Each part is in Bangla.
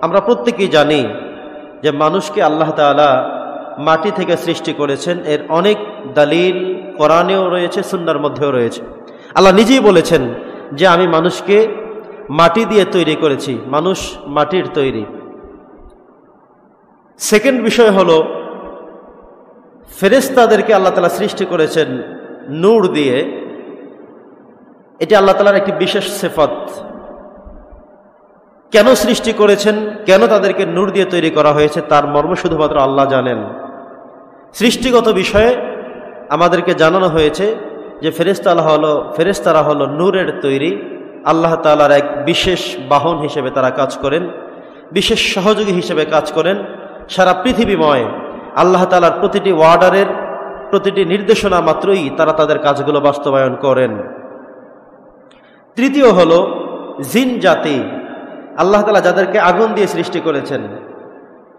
আমরা প্রত্যেকেই জানি যে মানুষকে আল্লাহ তাআলা মাটি থেকে সৃষ্টি করেছেন। এর অনেক দলিল কোরআনেও রয়েছে, সুন্নাহর মধ্যেও রয়েছে। আল্লাহ নিজেই বলেছেন যে আমি মানুষকে মাটি দিয়ে তৈরি করেছি, মানুষ মাটির তৈরি। সেকেন্ড বিষয় হলো ফেরেশতাদেরকে আল্লাহ তাআলা সৃষ্টি করেছেন নূর দিয়ে। এটি আল্লাহ তাআলার একটি বিশেষ সিফাত। কেন সৃষ্টি করেছেন, কেন তাদেরকে নূর দিয়ে তৈরি করা হয়েছে, তার মর্ম শুধুমাত্র আল্লাহ জানেন। সৃষ্টিগত বিষয়ে আমাদেরকে জানানো হয়েছে যে ফেরেশতারা হলো নূরের তৈরি। আল্লাহ তাআলার এক বিশেষ বাহন হিসেবে তারা কাজ করেন, বিশেষ সহযোগী হিসেবে কাজ করেন। সারা পৃথিবীময় আল্লাহ তাআলার প্রতিটি ওয়ার্ডারের প্রতিটি নির্দেশনা মাত্রই তারা তাদের কাজগুলো বাস্তবায়ন করেন। তৃতীয় হলো জিন জাতি। আল্লাহ তাআলা যাদেরকে আগুন দিয়ে সৃষ্টি করেছেন,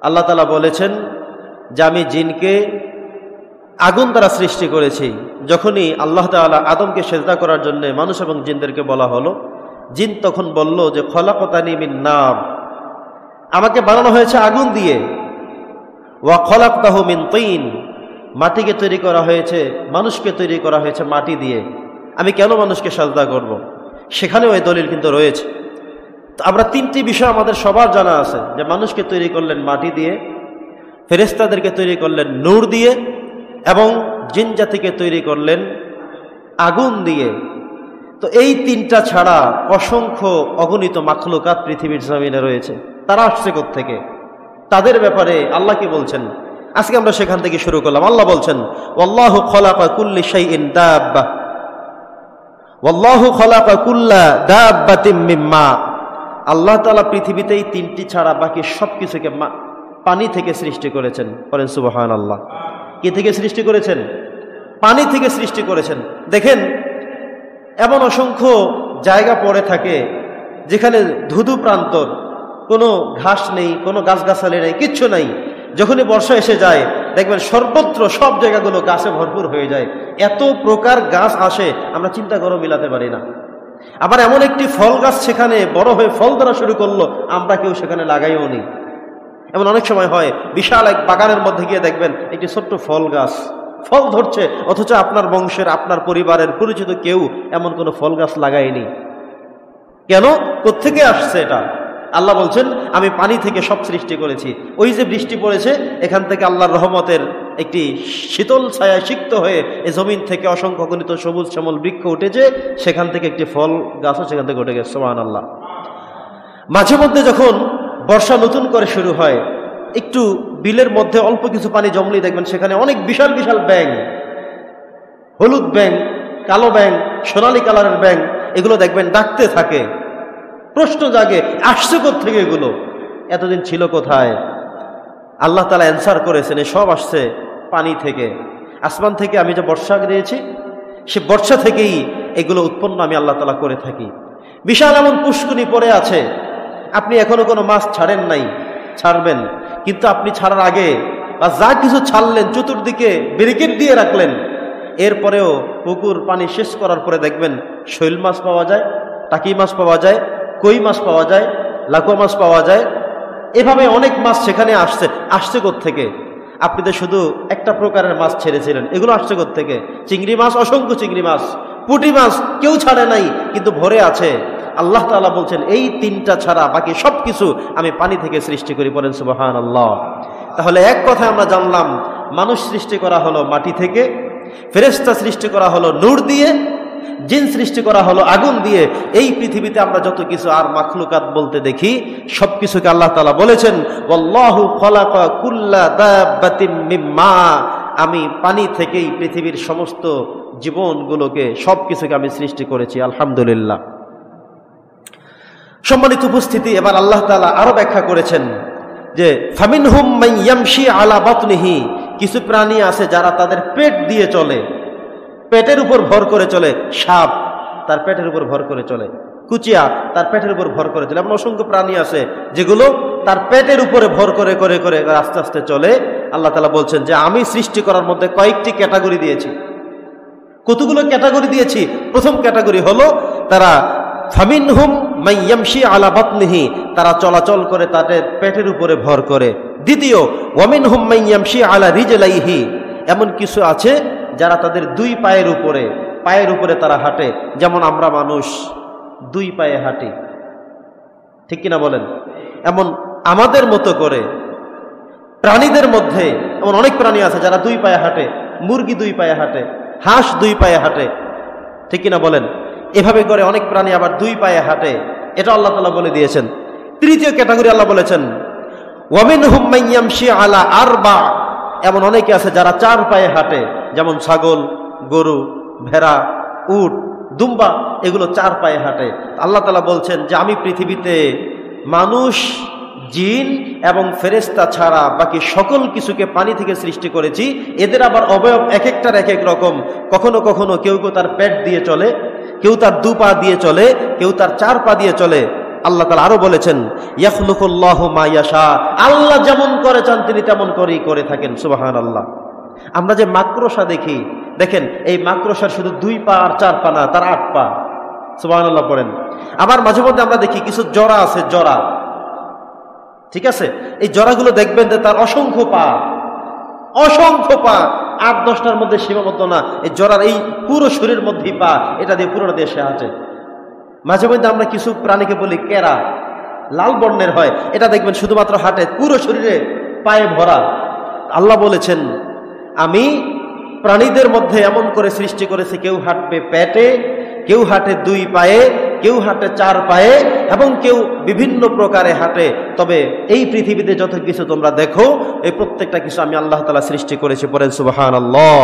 আল্লাহ তাআলা বলেছেন যে আমি জিনকে আগুন দ্বারা সৃষ্টি করেছি। যখনই আল্লাহ তাআলা আদমকে সেজদা করার জন্য মানুষ এবং জিনদেরকে বলা হলো, জিন তখন বলল যে খলাকতানি মিন নার, আমাকে বানানো হয়েছে আগুন দিয়ে। ওয়া খলাকতাহু মিন তিন, মাটিকে তৈরি করা হয়েছে, মানুষকে তৈরি করা হয়েছে মাটি দিয়ে। আমি কেন মানুষকে সেজদা করব? সেখানেও এই দলিল কিন্তু রয়েছে। তো আমরা তিনটি বিষয় আমাদের সবার জানা আছে যে মানুষকে তৈরি করলেন মাটি দিয়ে, ফেরেশতাদেরকে তৈরি করলেন নূর দিয়ে, এবং জিন জাতিকে তৈরি করলেন আগুন দিয়ে। তো এই তিনটা ছাড়া অসংখ্য অগণিত মাখলুকাত পৃথিবীর জমিনে রয়েছে। তারা আসছে কোত্থেকে? তাদের ব্যাপারে আল্লাহ কি বলছেন আজকে আমরা সেখান থেকে শুরু করলাম। আল্লাহ বলছেন ওয়াল্লাহু খালাকা কুল্লি শাইইন দাব্বা, ওয়াল্লাহু খালাকা কুল্লা দাব্বাতিম মিম্মা। আল্লাহ তাআলা পৃথিবীতে এই তিনটি ছাড়া বাকি সবকিছুকে পানি থেকে সৃষ্টি করেছেন। বলেন সুবহানাল্লাহ। কি থেকে সৃষ্টি করেছেন? পানি থেকে সৃষ্টি করেছেন। দেখেন এমন অসংখ্য জায়গা পড়ে থাকে যেখানে ধুধু প্রান্তর, কোনো ঘাস নেই, কোনো গাছগাছালি নেই, কিচ্ছু নাই। যখনই বর্ষা এসে যায় দেখবেন সর্বত্র সব জায়গাগুলো গাছে ভরপুর হয়ে যায়। এত প্রকার গাছ আসে আমরা চিন্তা করে মিলাতে পারি না। আবার এমন একটি ফল গাছ সেখানে বড় হয়ে ফল ধরা শুরু করলো, আমরা কেউ সেখানে লাগাইও নি। এমন অনেক সময় হয় বিশাল এক বাগানের মধ্যে গিয়ে দেখবেন একটি ছোট্ট ফল গাছ ফল ধরছে, অথচ আপনার বংশের আপনার পরিবারের পরিচিত কেউ এমন কোনো ফল গাছ লাগায়নি। কেন? কোত্থেকে আসছে এটা? আল্লাহ বলছেন আমি পানি থেকে সব সৃষ্টি করেছি। ওই যে বৃষ্টি পড়েছে, এখান থেকে আল্লাহর রহমতের একটি শীতল ছায়া সিক্ত হয়ে এই জমিন থেকে অসংখ্য গণিত সবুজ শ্যামল বৃক্ষ উঠেছে, সেখান থেকে একটি ফল গাছও সেখান থেকে উঠে গেছে। সুবহানাল্লাহ। মাঝে মধ্যে যখন বর্ষা নতুন করে শুরু হয়, একটু বিলের মধ্যে অল্প কিছু পানি জমলেই দেখবেন সেখানে অনেক বিশাল বিশাল ব্যাঙ, হলুদ ব্যাঙ, কালো ব্যাঙ, সোনালী কালারের ব্যাঙ, এগুলো দেখবেন ডাকতে থাকে। প্রশ্ন জাগে আসছে কোত্থেকে এগুলো? এতদিন ছিল কোথায়? আল্লাহ তাআলা অ্যান্সার করেছেন সব আসছে পানি থেকে, আসমান থেকে। আমি যে বর্ষা দিয়েছি সে বর্ষা থেকেই এগুলো উৎপন্ন আমি আল্লাহ তাআলা করে থাকি। বিশাল এমন পুষ্কুনি পড়ে আছে, আপনি এখনো কোনো মাছ ছাড়েন নাই, ছাড়বেন। কিন্তু আপনি ছাড়ার আগে বা যা কিছু ছাড়লেন চতুর্দিকে ব্যারিকেড দিয়ে রাখলেন, এরপরেও পুকুর পানি শেষ করার পরে দেখবেন শৈল মাছ পাওয়া যায়, টাকি মাছ পাওয়া যায়, কই মাছ পাওয়া যায়, লাকুয়া মাছ পাওয়া যায়। এভাবে অনেক মাছ সেখানে আসছে কোত্থেকে? আপনি তো শুধু একটা প্রকারের মাছ ছেড়েছিলেন, এগুলো আসছে কোত্থেকে? চিংড়ি মাছ, অসংখ্য চিংড়ি মাছ, পুঁটি মাছ কেউ ছাড়ে নাই কিন্তু ভরে আছে। আল্লাহ তাআলা বলছেন এই তিনটা ছাড়া বাকি সবকিছু আমি পানি থেকে সৃষ্টি করি। বলেন সুবহানাল্লাহ। তাহলে এক কথা আমরা জানলাম, মানুষ সৃষ্টি করা হলো মাটি থেকে, ফেরেশতা সৃষ্টি করা হলো নূর দিয়ে, জিন সৃষ্টি করা হলো আগুন দিয়ে। এই পৃথিবীতে আমরা যত কিছু আর মাখলুকাত বলতে দেখি সবকিছুকে আল্লাহ তাআলা বলেছেন ওয়াল্লাহু খালাকা কুল্লা দাব্বাতিম মিম্মা, আমি পানি থেকেই পৃথিবীর সমস্ত জীবনগুলোকে সবকিছুকে আমি সৃষ্টি করেছি। আলহামদুলিল্লাহ। সম্মানিত উপস্থিতি, এবার আল্লাহ তাআলা আরো ব্যাখ্যা করেছেন যে ফামিনহুম মান ইয়ামশি আলা বাতনিহি, কিছু প্রাণী আছে যারা তাদের পেট দিয়ে চলে, পেটের উপর ভর করে চলে। সাপ তার পেটের উপর ভর করে চলে, কুচিয়া তার পেটের উপর ভর করে চলে। এমন অসংখ্য প্রাণী আছে যেগুলো তার পেটের উপরে ভর করে করে করে আস্তে আস্তে চলে। আল্লাহ তাআলা বলছেন যে আমি সৃষ্টি করার মধ্যে কয়েকটি ক্যাটাগরি দিয়েছি। কতগুলো ক্যাটাগরি দিয়েছি? প্রথম ক্যাটাগরি হলো তারা ফামিনহুম মান ইয়ামশি আলা বাতনিহি, তারা চলাচল করে তাদের পেটের উপরে ভর করে। দ্বিতীয়, ওয়া মিনহুম মান ইয়ামশি আলা রিজলাইহি, এমন কিছু আছে যারা তাদের দুই পায়ের উপরে তারা হাঁটে, যেমন আমরা মানুষ দুই পায়ে হাঁটি, ঠিক কিনা বলেন? এমন আমাদের মতো করে প্রাণীদের মধ্যে এমন অনেক প্রাণী আছে যারা দুই পায়ে হাঁটে। মুরগি দুই পায়ে হাঁটে, হাঁস দুই পায়ে হাঁটে, ঠিক কিনা বলেন? এভাবে করে অনেক প্রাণী আবার দুই পায়ে হাঁটে, এটা আল্লাহ তাআলা বলে দিয়েছেন। তৃতীয় ক্যাটাগরি আল্লাহ বলেছেন ওয়া মিনহুম মান ইয়ামশি আলা আরবা, এমন অনেকে আছে যারা চার পায়ে হাঁটে, যেমন ছাগল, গরু, ভেড়া, উট, দুম্বা, এগুলো চার পায়ে হাঁটে। আল্লাহ তাআলা বলছেন যে আমি পৃথিবীতে মানুষ, জিন এবং ফেরেশতা ছাড়া বাকি সকল কিছুকে পানি থেকে সৃষ্টি করেছি। এদের আবার অবয়ব এক একটার এক এক রকম। কখনো কখনো কেউ তার পেট দিয়ে চলে, কেউ তার দু পা দিয়ে চলে, কেউ তার চার পা দিয়ে চলে। আল্লাহ তাআলা আরো বলেছেন ইয়াখলুকুল্লাহু মা ইয়াশা, আল্লাহ যেমন করে চান তিনি তেমন করেই করে থাকেন। সুবহানাল্লাহ। আমরা যে মাকড়সা দেখি, দেখেন এই মাকড়সার শুধু দুই পা আর চার পা না, তার 8 পা। সুবহানাল্লাহ পড়েন। আবার মাঝে মধ্যে আমরা দেখি কিছু জরা আছে, জরা, ঠিক আছে, এই জরাগুলো দেখবেন যে তার অসংখ্য পা, 8-10টার মধ্যে সীমাবদ্ধ না, এই জরার এই পুরো শরীর মধ্যেই পা, এটা দিয়ে পুরো দেশে হাঁটে। মাঝে মধ্যে আমরা কিছু প্রাণীকে বলি কেরা, লাল বর্ণের হয়, এটা দেখবেন শুধুমাত্র হাঁটে, পুরো শরীরে পায়ে ভরা। আল্লাহ বলেছেন আমি প্রাণীদের মধ্যে এমন করে সৃষ্টি করেছি, কেউ হাঁটবে পেটে, কেউ হাঁটে দুই পায়ে, কেউ হাঁটে চার পায়ে, এবং কেউ বিভিন্ন প্রকারে হাঁটে। তবে এই পৃথিবীতে যত কিছু তোমরা দেখো, এই প্রত্যেকটা কিছু আমি আল্লাহ তাআলা সৃষ্টি করেছি। পড়েন সুবহানাল্লাহ।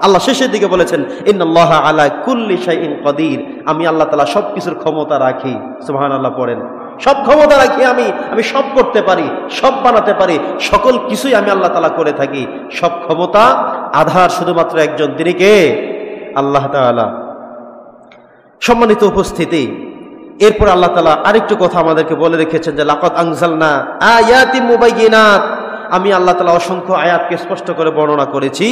আল্লাহ শেষের দিকে বলেছেন ইন্নাল্লাহা আলা কুল্লি শাইইন কাদির, আমি আল্লাহ তাআলা সব কিছুর ক্ষমতা রাখি। সুবহানাল্লাহ পড়েন। সব ক্ষমতা রাখি আমি সব করতে পারি, সব বানাতে পারি, সকল কিছুই আমি আল্লাহ তাআলা করে থাকি। সব ক্ষমতা আধার শুধুমাত্র একজন, তিনি কে? আল্লাহ তাআলা। সম্মানিত উপস্থিতি, এরপর আল্লাহ তাআলা আরেকটু কথা আমাদেরকে বলে রেখেছেন যে লাকাদ আনজালনা আয়াতিন মুবাইয়িনাত, আমি আল্লাহ তাআলা অসংখ্য আয়াতকে স্পষ্ট করে বর্ণনা করেছি।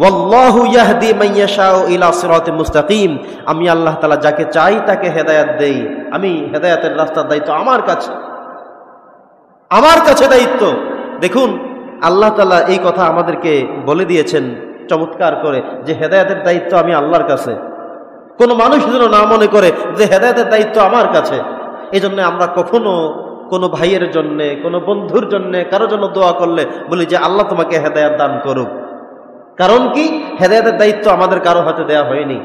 ওয়াল্লাহু ইয়াহদি মান ইয়াশাউ ইলা সিরাতিন মুস্তাকিম, আমি আল্লাহ তাআলা যাকে চাই তাকে হেদায়েত দেই। আমি হেদায়েতের রাস্তার দায়িত্ব আমার কাছে দায়িত্ব। দেখুন আল্লাহ তাআলা এই কথা আমাদেরকে বলে দিয়েছেন চমৎকার করে যে হেদায়েতের দায়িত্ব আমি আল্লাহর কাছে। কোনো মানুষ যেন না মনে করে যে হেদায়েতের দায়িত্ব আমার কাছে। এই জন্য আমরা কখনো কোনো ভাইয়ের জন্য, কোনো বন্ধুর জন্য, কারোর জন্য দোয়া করলে বলি যে আল্লাহ তোমাকে হেদায়েত দান করুক। কারণ কি? হেদায়েতের দায়িত্ব আমাদের কারো হাতে দেয়া হয়নি,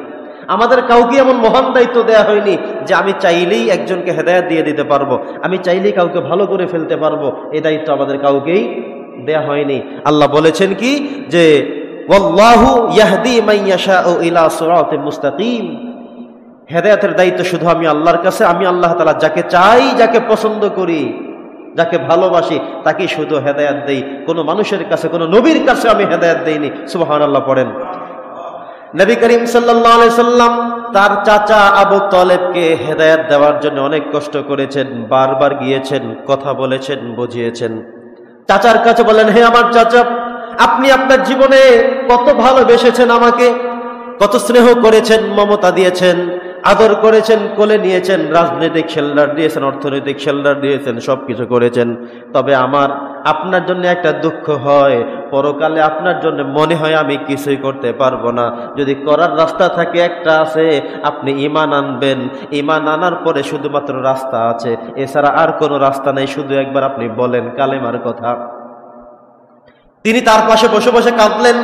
আমাদের কাউকে এমন মহান দায়িত্ব দেয়া হয়নি যে আমি চাইলেই একজনকে হেদায়েত দিয়ে দিতে পারবো, আমি চাইলেই কাউকে ভালো করে ফেলতে পারবো। এই দায়িত্ব আমাদের কাউকেই দেয়া হয়নি। আল্লাহ বলেছেন কি যে ওয়াল্লাহু ইয়াহদি মান ইয়াশাউ ইলা সিরাতিন মুস্তাকিম, হেদায়েতের দায়িত্ব শুধু আমি আল্লাহর কাছে। আমি আল্লাহ তাআলা যাকে চাই, যাকে পছন্দ করি, যাকে ভালোবাসি, তাকে শুধু হেদায়েত দেই। কোনো মানুষের কাছে, কোনো নবীর কাছে আমি হেদায়েত দেইনি। সুবহানাল্লাহ পড়েন। নবী করিম সাল্লাল্লাহু আলাইহি সাল্লাম তার চাচা আবু তালেবকে হেদায়েত দেওয়ার জন্য অনেক কষ্ট করেছেন, বারবার গিয়েছেন, কথা বলেছেন, বুঝিয়েছেন। চাচার কাছে বলেন, হে আমার চাচা, আপনি আপনার জীবনে কত ভালোবেসেছেন আমাকে, কত স্নেহ করেছেন, মমতা দিয়েছেন, আদর করেছেন, কোলে নিয়েছেন, রাজনৈতিক শেল্টার দিয়েছেন, অর্থনৈতিক শেল্টার দিয়েছেন, সবকিছু করেছেন। তবে আমার আপনার জন্য একটা দুঃখ হয়, পরকালে আপনার জন্য মনে হয় আমি কিছুই করতে পারবো না। যদি করার রাস্তা থাকে একটা আছে, আপনি ঈমান আনবেন, ঈমান আনার পরে শুধুমাত্র রাস্তা আছে, এছাড়া আর কোনো রাস্তা নেই। শুধু একবার আপনি বলেন কালেমার কথা। তিনি তার পাশে বসে বসে কাঁদলেন।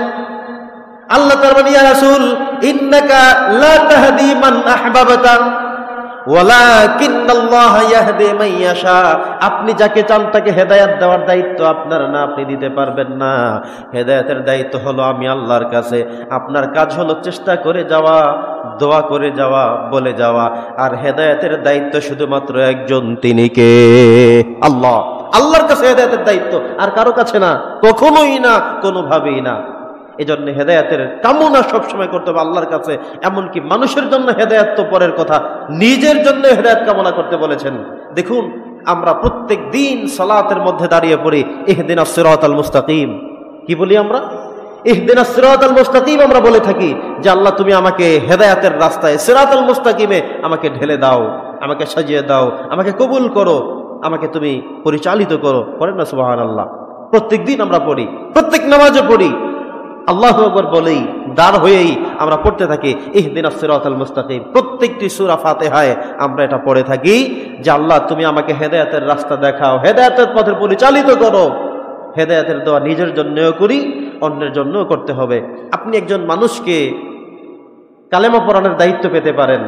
আল্লাহ তাআলা বলেন, ইয়া রাসূল ইন্নাকা লা তাহদি মান আহবাবতা ওয়ালাকিন্নাল্লাহা ইয়াহদি মান ইয়াশা, আপনি যাকে চান তাকে হেদায়েত দেওয়ার দায়িত্ব আপনার না, আপনি দিতে পারবেন না। হেদায়েতের দায়িত্ব হলো আমি আল্লাহর কাছে। আপনার কাজ হলো চেষ্টা করে যাওয়া, দোয়া করে যাওয়া, বলে যাওয়া। আর হেদায়েতের দায়িত্ব শুধুমাত্র একজন, তিনি কে? আল্লাহ। আল্লাহর কাছে হেদায়েতের দায়িত্ব, আর কারো কাছে না, কখনোই না, কোনোভাবেই না। এই জন্য হেদায়েতের কামনা সবসময় করতে হবে আল্লাহর কাছে। এমনকি মানুষের জন্য হেদায়েত তো পরের কথা, নিজের জন্য হেদায়েত কামনা করতে বলেছেন। দেখুন আমরা প্রত্যেক দিন সালাতের মধ্যে দাঁড়িয়ে পড়ি ইহদিনাস সিরাতাল মুস্তাকিম। কি বলি আমরা? ইহদিনাস সিরাতাল মুস্তাকিম আমরা বলে থাকি যে আল্লাহ তুমি আমাকে হেদায়েতের রাস্তায়, সিরাতাল মুস্তাকিমে আমাকে ঢেলে দাও, আমাকে সাজিয়ে দাও, আমাকে কবুল করো, আমাকে তুমি পরিচালিত করো। পড়েন না সুবহানাল্লাহ? প্রত্যেক দিন আমরা পড়ি, প্রত্যেক নামাজে পড়ি, আল্লাহু আকবার বলেই দাঁড় হয়েই আমরা পড়তে থাকি ইহদিনাস সিরাতাল মুস্তাকিম। প্রত্যেকটি সূরা ফাতিহায় আমরা এটা পড়ে থাকি যে আল্লাহ তুমি আমাকে হেদায়েতের রাস্তা দেখাও, হেদায়েতের পথে পরিচালিত করো। হেদায়েতের দোয়া নিজের জন্যও করি, অন্যের জন্যও করতে হবে। আপনি একজন মানুষকে কালেমা পড়ানোর দায়িত্ব পেতে পারেন,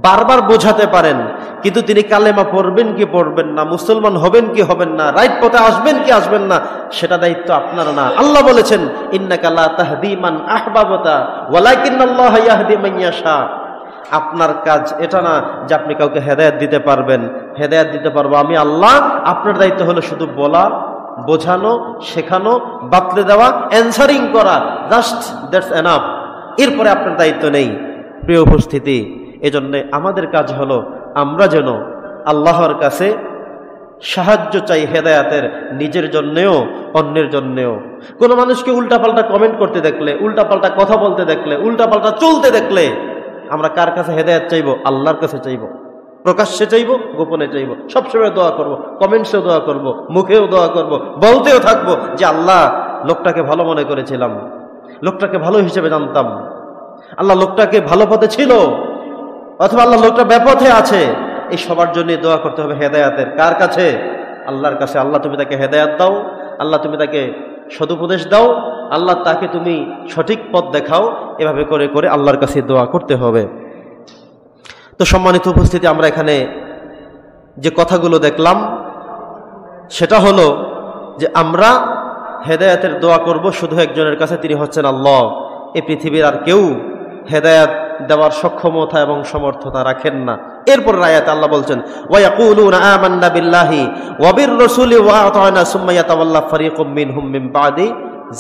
বারবার বোঝাতে পারেন, কিন্তু তিনি কালেমা পড়বেন কি পড়বেন না, মুসলমান হবেন কি হবেন না, রাইট পথে আসবেন কি আসবেন না, সেটা দায়িত্ব আপনার না। আল্লাহ বলেছেন ইন্নাকা লা তাহদি মান আহবাবতা ওয়ালাকিন্নাল্লাহা ইয়াহদি মান ইয়াশা। আপনার কাজ এটা না যে আপনি কাউকে হেদায়েত দিতে পারবেন, হেদায়েত দিতে পারবো আমি আল্লাহ। আপনার দায়িত্ব হলো শুধু বলা, বোঝানো, শেখানো, বাতলে দেওয়া, অ্যানসারিং করা, জাস্ট দ্যাটস এনাফ। এরপরে আপনার দায়িত্ব নেই। প্রিয় উপস্থিতি, এজন্যে আমাদের কাজ হলো আমরা যেন আল্লাহর কাছে সাহায্য চাই হেদায়াতের, নিজের জন্যেও অন্যের জন্যেও। কোনো মানুষকে উল্টাপাল্টা কমেন্ট করতে দেখলে, উল্টাপাল্টা কথা বলতে দেখলে, উল্টাপাল্টা চলতে দেখলে আমরা কার কাছে হেদায়াত চাইব? আল্লাহর কাছে চাইব। প্রকাশ্যে চাইব, গোপনে চাইব, সবসময় দোয়া করব, কমেন্টসেও দোয়া করব, মুখেও দোয়া করব, বলতেও থাকবো যে আল্লাহ লোকটাকে ভালো মনে করেছিলাম, লোকটাকে ভালো হিসেবে জানতাম, আল্লাহ লোকটাকে ভালো পথে ছিল, অথবা আল্লাহ লোকটা বেপথে আছে। এই সবার জন্য দোয়া করতে হবে হেদায়াতের। কার কাছে? আল্লাহর কাছে। আল্লাহ তুমি তাকে হেদায়াত দাও, আল্লাহ তুমি তাকে সদুপদেশ দাও, আল্লাহ তাকে তুমি সঠিক পথ দেখাও। এভাবে করে করে আল্লাহর কাছে দোয়া করতে হবে। তো সম্মানিত উপস্থিতি, আমরা এখানে যে কথাগুলো দেখলাম সেটা হলো যে আমরা হেদায়াতের দোয়া করব শুধু একজনের কাছে, তিনি হচ্ছেন আল্লাহ। এই পৃথিবীর আর কেউ হেদায়াত দেওয়ার সক্ষমতা এবং সমর্থতা রাখেন না। এরপর আয়াতে আল্লাহ বলছেন ওয়ায়াকুলুনা আমান্না বিল্লাহি ওয়া বির রাসূলি ওয়া আতা'না সুম্মা ইয়াতাওয়াল্লা ফারিকুম মিনহুম মিন বাদি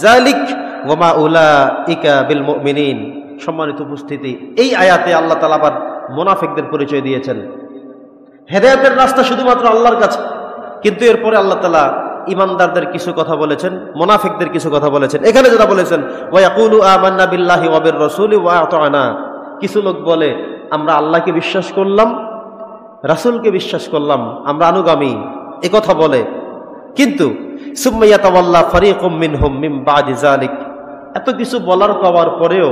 যালিক ওয়া মা উলাইকা বিল মুমিনিন। সম্মানিত উপস্থিতি, এই আয়াতে আল্লাহ তাআলা আবার মুনাফিকদের পরিচয় দিয়েছেন। হেদায়েতের রাস্তা শুধুমাত্র আল্লাহর কাছে, কিন্তু এরপরে আল্লাহ তাআলা ইমানদারদের কিছু কথা বলেছেন, মুনাফিকদের কিছু কথা বলেছেন। এখানে যেটা বলেছেন ওয়ায়াকুলু আমান্না বিল্লাহি ওয়া বির রাসূলি ওয়া আতা'না, কিছু লোক বলে আমরা আল্লাহকে বিশ্বাস করলাম, রাসূলকে বিশ্বাস করলাম, আমরা অনুগামী, এ কথা বলে, কিন্তু সুম্মা ইয়াতাওয়াল্লা ফারিকুম মিনহুম মিন বাদি যালিক, এত কিছু বলার পাওয়ার পরেও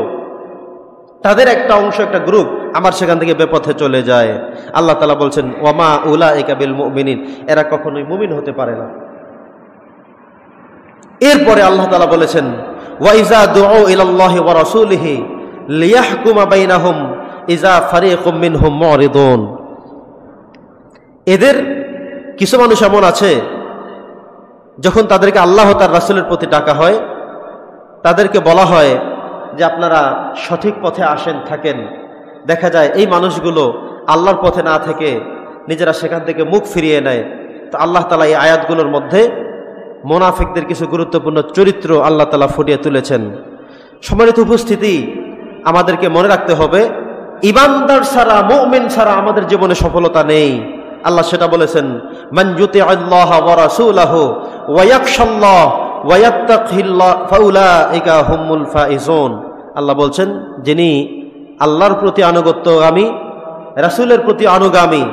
তাদের একটা অংশ, একটা গ্রুপ আমার সেখান থেকে বেপথে চলে যায়। আল্লাহ তাআলা বলছেন ওয়া মা উলাইকা বিল মুমিনিন, এরা কখনোই মুমিন হতে পারে না। এরপরে আল্লাহ তাআলা বলেছেন ওয়া ইযা দুউ ইলাল্লাহি ওয়া রাসূলিহি লিয়াহকুমা বাইনাহুম ইযা ফারিকুম মিনহুম মুরিদুন। এদের কিছু মানুষ এমন আছে, যখন তাদেরকে আল্লাহ তার রাসূলের প্রতি ডাকা হয়, তাদেরকে বলা হয় যে আপনারা সঠিক পথে আসেন, থাকেন, দেখা যায় এই মানুষগুলো আল্লাহর পথে না থেকে নিজেরা সেখান থেকে মুখ ফিরিয়ে নেয়। তো আল্লাহ তাআলা এই আয়াতগুলোর মধ্যে মুনাফিকদের কিছু গুরুত্বপূর্ণ চরিত্র আল্লাহ তাআলা ফুটিয়ে তুলেছেন। সম্মানিত উপস্থিতি, আমাদেরকে মনে রাখতে হবে ঈমানদার ছাড়া, মুমিন ছাড়া আমাদের জীবনে সফলতা নেই। আল্লাহ সেটা বলেছেন মান ইউতি'আল্লাহ ওয়া রাসূলাহু ওয়া ইয়াখশাল্লাহ ওয়া ইয়াত্তাকিল্লাহ ফাউলাইকা হুমুল ফাইজুন। আল্লাহ বলছেন যিনি আল্লাহর প্রতি আনুগত্যগামী, রাসূলের প্রতি অনুগামী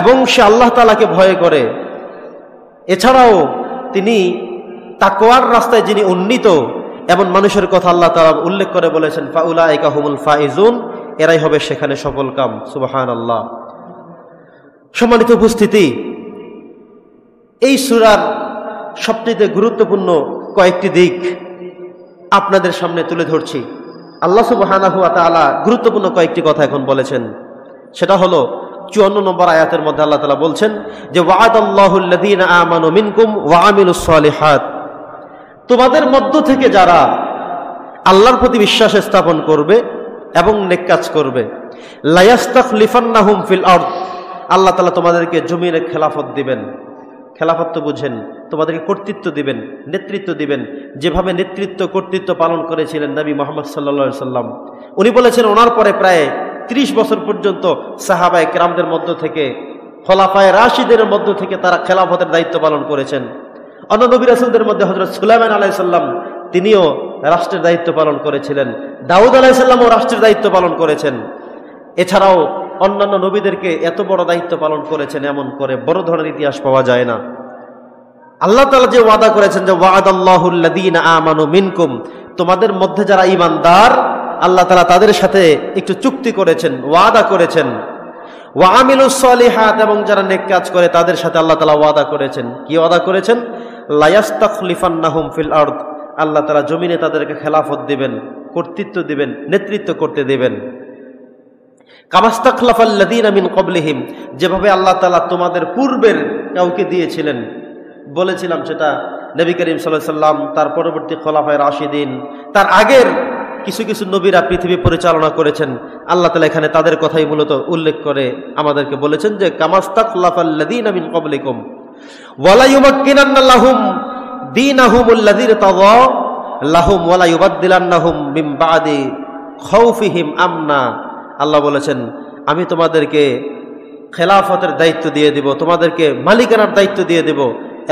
এবং সে আল্লাহ তাআলাকে ভয় করে, এছাড়াও তিনি তাকওয়ার রাস্তায় যিনি উন্নীত, এমন মানুষের কথা আল্লাহ তাআলা উল্লেখ করে বলেছেন ফাউলাইকা হুমুল ফাইজুন, এরাই হবে সেখানে সফলকাম। সুবহানাল্লাহ। সম্মানিত উপস্থিতি, এই সূরার সবচেয়ে গুরুত্বপূর্ণ কয়েকটি দিক আপনাদের সামনে তুলে ধরছি। আল্লাহ সুবহানাহু ওয়া তাআলা গুরুত্বপূর্ণ কয়েকটি কথা এখন বলেছেন। সেটা হলো 54 নম্বর আয়াতের মধ্যে আল্লাহ তাআলা বলছেন যে ওয়া'দাল্লাহুল লাযীনা আমানু মিনকুম ওয়া আমিলুস সালিহাত, তোমাদের মধ্য থেকে যারা আল্লাহর প্রতি বিশ্বাস স্থাপন করবে এবং নেক কাজ করবে, লা ইয়াস্তাখলিফান্নাহুম ফিল আরদ, আল্লাহ তাআলা তোমাদেরকে জমিনে খেলাফত দিবেন। খেলাফত তো বুঝেন, তোমাদেরকে কর্তৃত্ব দিবেন, নেতৃত্ব দিবেন। যেভাবে নেতৃত্ব কর্তৃত্ব পালন করেছিলেন নবী মুহাম্মদ সাল্লাল্লাহু আলাইহি সাল্লাম, উনি বলেছেন ওনার পরে প্রায় 30 বছর পর্যন্ত সাহাবায়ে কেরামদের মধ্য থেকে, খোলাফায়ে রাশিদের মধ্য থেকে তারা খেলাফতের দায়িত্ব পালন করেছেন। অন্য নবী রাসূলদের মধ্যে হযরত সুলাইমান আলাইহিস সালাম, তিনিও রাষ্ট্রের দায়িত্ব পালন করেছিলেন। দাউদ আলাইহিস সালামও রাষ্ট্রের দায়িত্ব পালন করেছেন। এছাড়াও অন্যান্য নবীদেরকে এত বড় দায়িত্ব পালন করেছেন, এমন করে বড় ধরনের ইতিহাস পাওয়া যায় না। আল্লাহ তাআলা যে ওয়াদা করেছেন যে ওয়াদাল্লাহুল্লাযীনা আমানু মিনকুম, তোমাদের মধ্যে যারা ঈমানদার আল্লাহ তাআলা তাদের সাথে একটু চুক্তি করেছেন, ওয়াদা করেছেন। ওয়া আমিলুস সলিহাত, এবং যারা নেক কাজ করে তাদের সাথে আল্লাহ তাআলা ওয়াদা করেছেন। কি ওয়াদা করেছেন? লা ইয়াস্তাখলিফান্নাহুম ফিল আরদ, আল্লাহ তাআলা জমিনে তাদেরকে খেলাফত দিবেন, কর্তৃত্ব দিবেন, নেতৃত্ব করতে দিবেন। কামাস্তাখলাফাল্লাযীনা মিন ক্বাবলিহিম, যেভাবে আল্লাহ তাআলা তোমাদের পূর্বের কাউকে দিয়েছিলেন। বলেছিলাম সেটা নবী করিম সাল্লাল্লাহু আলাইহি ওয়াসাল্লাম, তার পরবর্তী খোলাফায়ে রাশিদিন, তার আগের কিছু কিছু নবীরা পৃথিবী পরিচালনা করেছেন। আল্লাহ তাআলা এখানে তাদের কথাই মূলত উল্লেখ করে আমাদেরকে বলেছেন যে কামাস্তাখলাফাল্লাযীনা মিন ক্বাবলিকুম ওয়ালা ইউমাক্কিনান্না লাহুম দীনাহুমুল্লাযী ইরতাদা লাহুম ওয়ালা ইউবাদদিলান্নাহুম মিন বা'দি খাউফিহিম আমনা। আল্লাহ বলেছেন, আমি তোমাদেরকে খেলাফতের দায়িত্ব দিয়ে দিব, তোমাদেরকে মালিকানার দায়িত্ব দিয়ে দেব,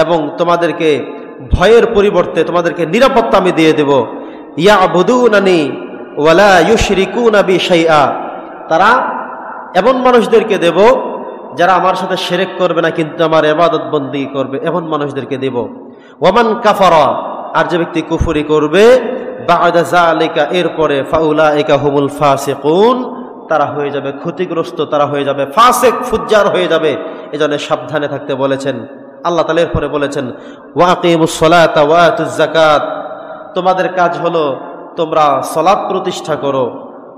এবং তোমাদেরকে ভয়ের পরিবর্তে তোমাদেরকে নিরাপত্তা আমি দিয়ে দেব। ইয়াবুদুনানি ওয়ালা ইউশরিকুনা বি শাইআ, তারা এমন মানুষদেরকে দেব যারা আমার সাথে শিরক করবে না কিন্তু আমার ইবাদত বন্দেগী করবে, এমন মানুষদেরকে দেব। ওয়ামান কাফারা, আর যে ব্যক্তি কুফরি করবে, বা'দা যালিকা, এরপরে ফাউলাইকা হুমুল ফাসিকুন, তারা হয়ে যাবে ক্ষতিগ্রস্ত, তারা হয়ে যাবে ফাসিক, ফুজ্জার হয়ে যাবে। এজন্য সাবধানে থাকতে বলেছেন আল্লাহ তাআলা। এরপরে বলেছেন ওয়াকিমুস সালাতা ওয়া আতুজ যাকাত, তোমাদের কাজ হলো তোমরা সালাত প্রতিষ্ঠা করো,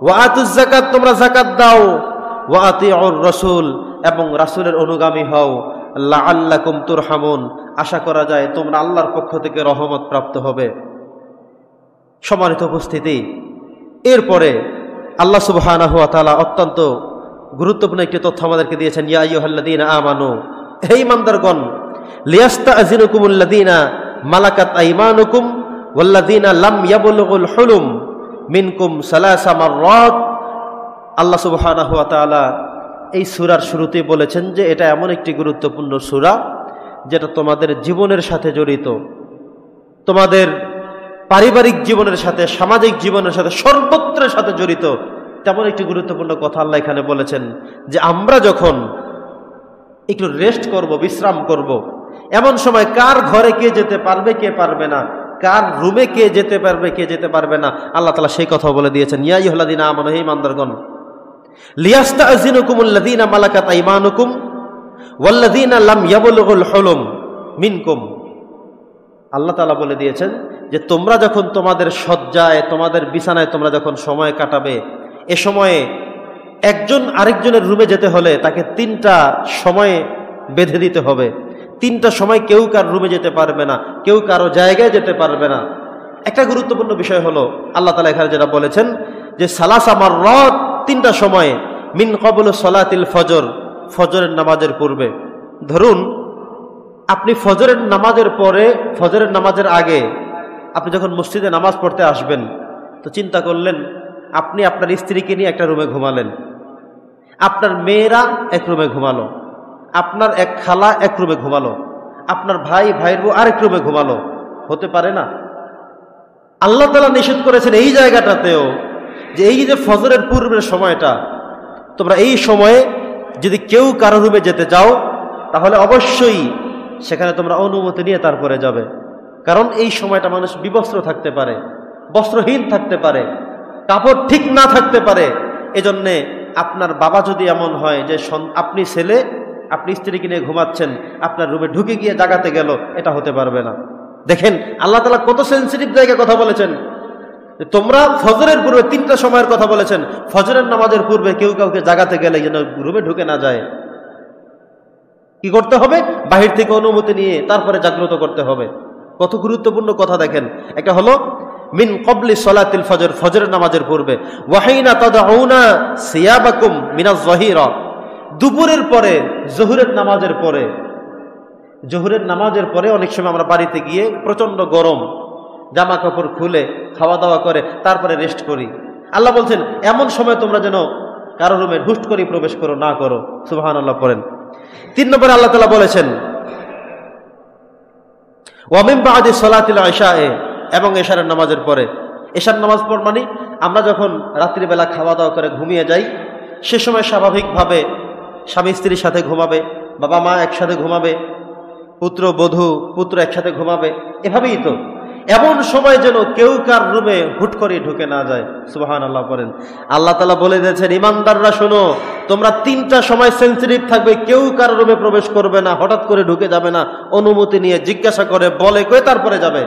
ওয়া আতুজ যাকাত, তোমরা যাকাত দাও, ওয়া আতিউর রাসূল, এবং রাসূলের অনুগামী হও, লাআল্লাকুম তুরহামুন, আশা করা যায় তোমরা আল্লাহর পক্ষ থেকে রহমত প্রাপ্ত হবে। সম্মানিত উপস্থিতি, এরপরে আল্লাহ সুবহানাহু ওয়া তাআলা অত্যন্ত গুরুত্বপূর্ণ একটি তথ্য আমাদেরকে দিয়েছেন। ইয়া আইয়ুহাল্লাযীনা আমানু, হে ঈমানদারগণ, লিয়াস্তাযিনুকুমুল্লাযীনা মালাকাত আইমানুকুম ওয়াল্লাযীনা লাম ইয়াবলুগুল হুলুম মিনকুম সালাসা মাররাত। আল্লাহ সুবহানাহু ওয়া তাআলা এই সূরার শুরুতেই বলেছেন যে এটা এমন একটি গুরুত্বপূর্ণ সূরা যেটা তোমাদের জীবনের সাথে জড়িত, তোমাদের পারিবারিক জীবনের সাথে, সামাজিক জীবনের সাথে, সর্বত্রের সাথে জড়িত। তেমন একটি গুরুত্বপূর্ণ কথা আল্লাহ এখানে বলেছেন যে আমরা যখন একটু রেস্ট করব, বিশ্রাম করব, এমন সময় কার ঘরে কে যেতে পারবে, কে পারবে না, কার রুমে কে যেতে পারবে, কে যেতে পারবে না, আল্লাহ তাআলা সেই কথা বলে দিয়েছেন। ইয়া আইয়ুহাল্লাযীনা আমানু, হে ঈমানদারগণ, লিয়াস্তাযিনুকুমুল্লাযীনা মালাকাত আইমানুকুম ওয়াল্লাযীনা লাম ইয়াবলুগুল হুলুম মিনকুম। আল্লাহ তাআলা বলে দিয়েছেন যে তোমরা যখন তোমাদের শয্যায়, তোমাদের বিছানায় তোমরা যখন সময় কাটাবে, এ সময়ে একজন আরেকজনের রুমে যেতে হলে তাকে 3টা সময় বেঁধে দিতে হবে। 3টা সময় কেউ কার রুমে যেতে পারবে না, কেউ কারো জায়গায় যেতে পারবে না। একটা গুরুত্বপূর্ণ বিষয় হলো আল্লাহ তাআলা এখানে যেটা বলেছেন যে সালাসা মাররাত, 3টা সময়, মিন ক্বাবলু সালাতিল ফজর, ফজরের নামাজের পূর্বে। ধরুন আপনি ফজরের নামাজের পরে, ফজরের নামাজের আগে আপনি যখন মসজিদে নামাজ পড়তে আসবেন, তো চিন্তা করলেন আপনি আপনার স্ত্রীকে নিয়ে একটা রুমে ঘুমালেন, আপনার মেয়েরা এক রুমে ঘুমালো, আপনার এক খালা এক রুমে ঘুমালো, আপনার ভাই, ভাইয়ের বউ আরেক রুমে ঘুমালো। হতে পারে না? আল্লাহ তাআলা নিষেধ করেছেন এই জায়গাটাতেও যে এই যে ফজরের পূর্বের সময়টা, তোমরা এই সময়ে যদি কেউ কারো রুমে যেতে চাও তাহলে অবশ্যই সেখানে তোমরা অনুমতি নিয়ে তারপরে যাবে। কারণ এই সময়টা মানুষ বিবস্ত্র থাকতে পারে, বস্ত্রহীন থাকতে পারে, কাপড় ঠিক না থাকতে পারে। এজন্যে আপনার বাবা যদি এমন হয় যে আপনি ছেলে, আপনি স্ত্রীকে নিয়ে ঘুমাচ্ছেন, আপনার রুমে ঢুকে গিয়ে জাগাতে গেল, এটা হতে পারবে না। দেখেন আল্লাহ তাআলা কত সেনসিটিভ জায়গায় কথা বলেছেন। তোমরা ফজরের পূর্বে 3টা সময়ের কথা বলেছেন, ফজরের নামাজের পূর্বে কেউ কাউকে জাগাতে গেলে যেন রুমে ঢুকে না যায়। কি করতে হবে? বাহির থেকে অনুমতি নিয়ে তারপরে জাগ্রত করতে হবে। কত গুরুত্বপূর্ণ কথা দেখেন। একটা হলো মিন ক্বাবলি সালাতিল ফজর, ফজরের নামাজের পূর্বে। ওয়াহিনা তাদউনা সিয়াবাকুম মিনাজ যাহিরা, দুপুরের পরে, জোহরের নামাজের পরে। জোহরের নামাজের পরে অনেক সময় আমরা বাড়িতে গিয়ে প্রচন্ড গরম, জামা কাপড় খুলে খাওয়া দাওয়া করে তারপরে রেস্ট করি। আল্লাহ বলছেন এমন সময় তোমরা যেন কারো রুমে হুট করে প্রবেশ করো না করো। সুবহানাল্লাহ পড়েন। 3 নম্বরে আল্লাহ তাআলা বলেছেন ওয়া মিন বাদি সালাতিল ইশা, এবং এশার নামাজের পরে। এশার নামাজ পড় মানে আমরা যখন রাত্রিবেলা খাওয়া দাওয়া করে ঘুমিয়ে যাই, সে সময় স্বাভাবিকভাবে স্বামী স্ত্রীর সাথে ঘুমাবে, বাবা মা একসাথে ঘুমাবে, পুত্র বধূ পুত্র একসাথে ঘুমাবে, এভাবেই তো। এমন সময় যেন কেউ কার রুমে হুট করে ঢুকে না যায়। সুবহানাল্লাহ বলেন। আল্লাহ তাআলা বলে দিয়েছেন, ইমানদাররা শোনো, তোমরা 3টা সময় সেন্সিটিভ থাকবে, কেউ কার রুমে প্রবেশ করবে না, হঠাৎ করে ঢুকে যাবে না, অনুমতি নিয়ে জিজ্ঞাসা করে বলে কয়ে তারপরে যাবে।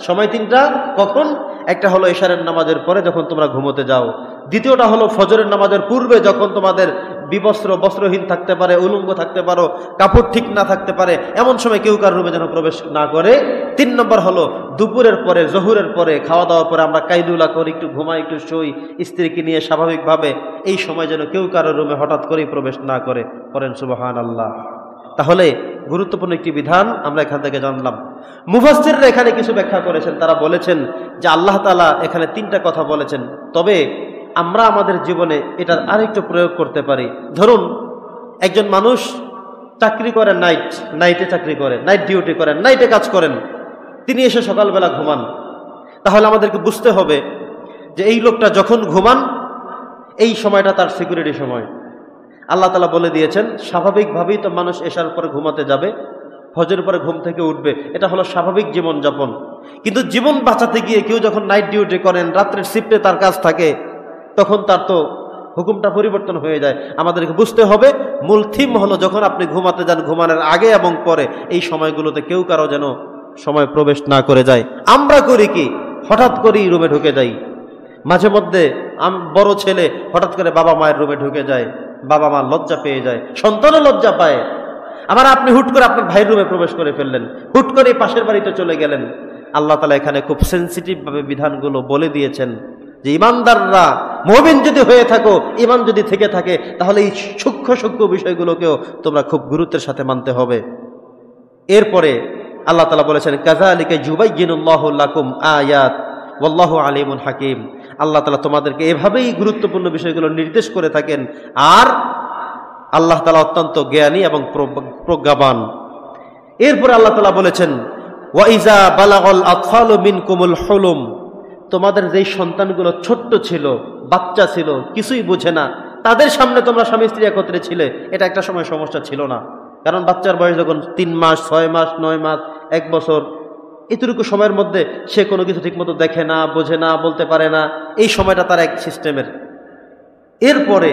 সময় 3টা, কখন? একটা হলো এশারের নামাজের পরে যখন তোমরা ঘুমোতে যাও, দ্বিতীয়টা হলো ফজরের নামাজের পূর্বে যখন তোমাদের বিবস্ত্র বস্ত্রহীন থাকতে পারে, উলঙ্গ থাকতে পারো, কাপড় ঠিক না থাকতে পারে, এমন সময় কেউ কার রুমে যেন প্রবেশ না করে। 3 নম্বর হলো দুপুরের পরে, জহুরের পরে, খাওয়া দাওয়ার পরে আমরা কাইলুলা করি, একটু ঘুমাই, একটু শুই স্ত্রীকে নিয়ে স্বাভাবিকভাবে, এই সময় যেন কেউ কারো রুমে হঠাৎ করেই প্রবেশ না করে। করেন সুবহানাল্লাহ। তাহলে গুরুত্বপূর্ণ একটি বিধান আমরা এখান থেকে জানলাম। মুফাসসিররা এখানে কিছু ব্যাখ্যা করেছেন, তারা বলেছেন যে আল্লাহ তাআলা এখানে 3টা কথা বলেছেন, তবে আমরা আমাদের জীবনে এটার আরেকটু প্রয়োগ করতে পারি। ধরুন একজন মানুষ চাকরি করেন, নাইটে চাকরি করেন, নাইট ডিউটি করেন, নাইটে কাজ করেন, তিনি এসে সকালবেলা ঘুমান। তাহলে আমাদেরকে বুঝতে হবে যে এই লোকটা যখন ঘুমান এই সময়টা তার সিকিউরিটি সময়। আল্লাহ তাআলা বলে দিয়েছেন স্বাভাবিকভাবেই তো মানুষ এশার পরে ঘুমাতে যাবে, ফজরের পরে ঘুম থেকে উঠবে, এটা হলো স্বাভাবিক জীবনযাপন। কিন্তু জীবন বাঁচাতে গিয়ে কেউ যখন নাইট ডিউটি করেন, রাত্রের শিফটে তার কাজ থাকে, তখন তার তো হুকুমটা পরিবর্তন হয়ে যায়। আমাদেরকে বুঝতে হবে মূল থিম হলো যখন আপনি ঘুমাতে যান, ঘুমানোর আগে এবং পরে এই সময়গুলোতে কেউ কারো যেন সময় প্রবেশ না করে যায়। আমরা করি কি, হঠাৎ করেই রুমে ঢুকে যাই। মাঝে মধ্যে বড় ছেলে হঠাৎ করে বাবা মায়ের রুমে ঢুকে যায়, বাবা মা লজ্জা পেয়ে যায়, সন্তানও লজ্জা পায়। আবার আপনি হুট করে আপনার ভাইয়ের রুমে প্রবেশ করে ফেললেন, হুট করে পাশের বাড়িতে চলে গেলেন। আল্লাহ তাআলা এখানে খুব সেন্সিটিভ ভাবে বিধানগুলো বলে দিয়েছেন যে ইমানদাররা, মুমিন যদি হয়ে থাকো, ইমান যদি থেকে থাকে, তাহলে এই সূক্ষ্ম সূক্ষ্ম বিষয়গুলোকেও তোমরা খুব গুরুত্বের সাথে মানতে হবে। এরপরে আল্লাহ তাআলা বলেছেন কাযালিকা যুবাইয়িনুল্লাহু লাকুম আয়াত ওয়াল্লাহু আলিমুন হাকিম। আল্লাহ তাআলা তোমাদেরকে এভাবেই গুরুত্বপূর্ণ বিষয়গুলো নির্দেশ করে থাকেন, আর আল্লাহ তাআলা অত্যন্ত জ্ঞানী এবং প্রজ্ঞাবান। এরপরে আল্লাহ তাআলা বলেছেন ওয়া ইযা বালাগাল আতফালু মিনকুমুল হুলুম, তোমাদের যেই সন্তানগুলো ছোট্ট ছিল, বাচ্চা ছিল, কিছুই বোঝে না, তাদের সামনে তোমরা স্বামী স্ত্রী একত্রে ছিলে, এটা একটা সময় সমস্যা ছিল না। কারণ বাচ্চার বয়স যখন 3 মাস, 6 মাস, 9 মাস, 1 বছর, এতটুকু সময়ের মধ্যে সে কোনো কিছু ঠিকমতো দেখে না, বোঝে না, বলতে পারে না, এই সময়টা তার এক সিস্টেমের। এরপরে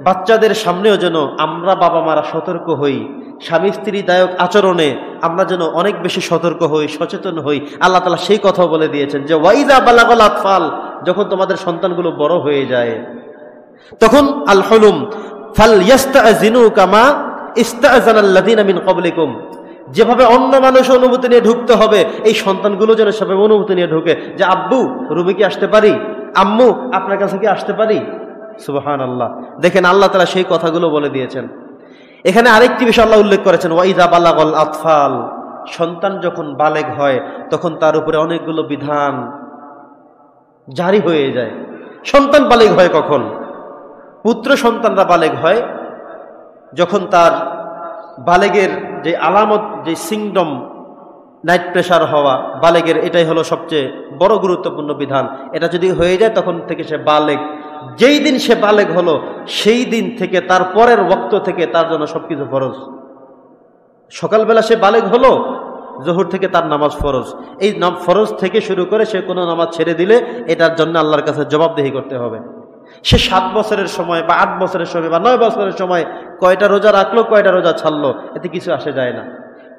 বাচ্চাদের সামনেও যেন আমরা বাবা মারা সতর্ক হই, স্বামী স্ত্রী দায়ক আচরণে আমরা যেন অনেক বেশি সতর্ক হই, সচেতন হই। আল্লাহ তাআলা সেই কথাও বলে দিয়েছেন যে ওয়াইজা বালাগাল আতফাল, যখন তোমাদের সন্তানগুলো বড় হয়ে যায়, তখন আল হুলুম ফালইস্তাযিনু কামা ইস্তাযানাল্লাযিনা মিন ক্বাবলিকুম, যেভাবে অন্য মানুষ অনুমতি নিয়ে ঢুকতে হবে, এই সন্তানগুলো যেন সেভাবে অনুমতি নিয়ে ঢুকে, যে আব্বু রুমে কি আসতে পারি, আম্মু আপনার কাছে কি আসতে পারি। সুবহানাল্লাহ। দেখেন আল্লাহ তাআলা সেই কথাগুলো বলে দিয়েছেন। এখানে আরেকটি বিষয় আল্লাহ উল্লেখ করেছেন ওয়াইযা বালাগাল আতফাল, সন্তান যখন বালেগ হয় তখন তার উপরে অনেকগুলো বিধান জারি হয়ে যায়। সন্তান বালেগ হয় কখন? পুত্র সন্তানরা বালেগ হয় যখন তার বালেগের যে আলামত, যে সিংডম, নাইট প্রেশার হওয়া, বালেগের এটাই হলো সবচেয়ে বড় গুরুত্বপূর্ণ বিধান। এটা যদি হয়ে যায় তখন থেকে সে বালেগ। যেই দিন সে বালেগ হলো সেই দিন থেকে তার পরের ওয়াক্ত থেকে তার জন্য সবকিছু ফরজ। সকালবেলা সে বালেগ হলো, জোহর থেকে তার নামাজ ফরজ। এই ফরজ থেকে শুরু করে সে কোনো নামাজ ছেড়ে দিলে এটার জন্য আল্লাহর কাছে জবাবদিহি করতে হবে। সে 7 বছরের সময় বা 8 বছরের সময় বা 9 বছরের সময় কয়টা রোজা রাখলো, কয়টা রোজা ছাড়লো, এতে কিছু আসে যায় না।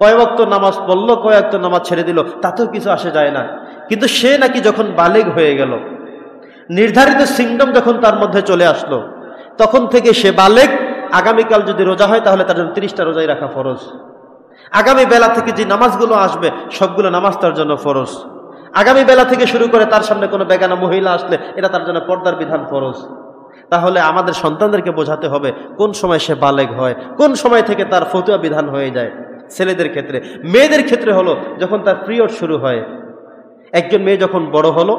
কয় ওয়াক্ত নামাজ পড়লো, কয় ওয়াক্ত নামাজ ছেড়ে দিল, তাতেও কিছু আসে যায় না। কিন্তু সে নাকি যখন বালেগ হয়ে গেল, নির্ধারিত সিংডম যখন তার মধ্যে চলে আসলো, তখন থেকে সে বালেগ। আগামীকাল যদি রোজা হয় তাহলে তার জন্য 30টা রোজাই রাখা ফরজ। আগামী বেলা থেকে যে নামাজগুলো আসবে সবগুলো নামাজ তার জন্য ফরজ। আগামী বেলা থেকে শুরু করে তার সামনে কোনো বেগানা মহিলা আসলে এটা তার জন্য পর্দার বিধান ফরজ। তাহলে আমাদের সন্তানদেরকে বোঝাতে হবে কোন সময় সে বালেগ হয়, কোন সময় থেকে তার ফতুয়া বিধান হয়ে যায়। ছেলেদের ক্ষেত্রে, মেয়েদের ক্ষেত্রে হলো যখন তার পিরিয়ড শুরু হয়। একজন মেয়ে যখন বড় হলো,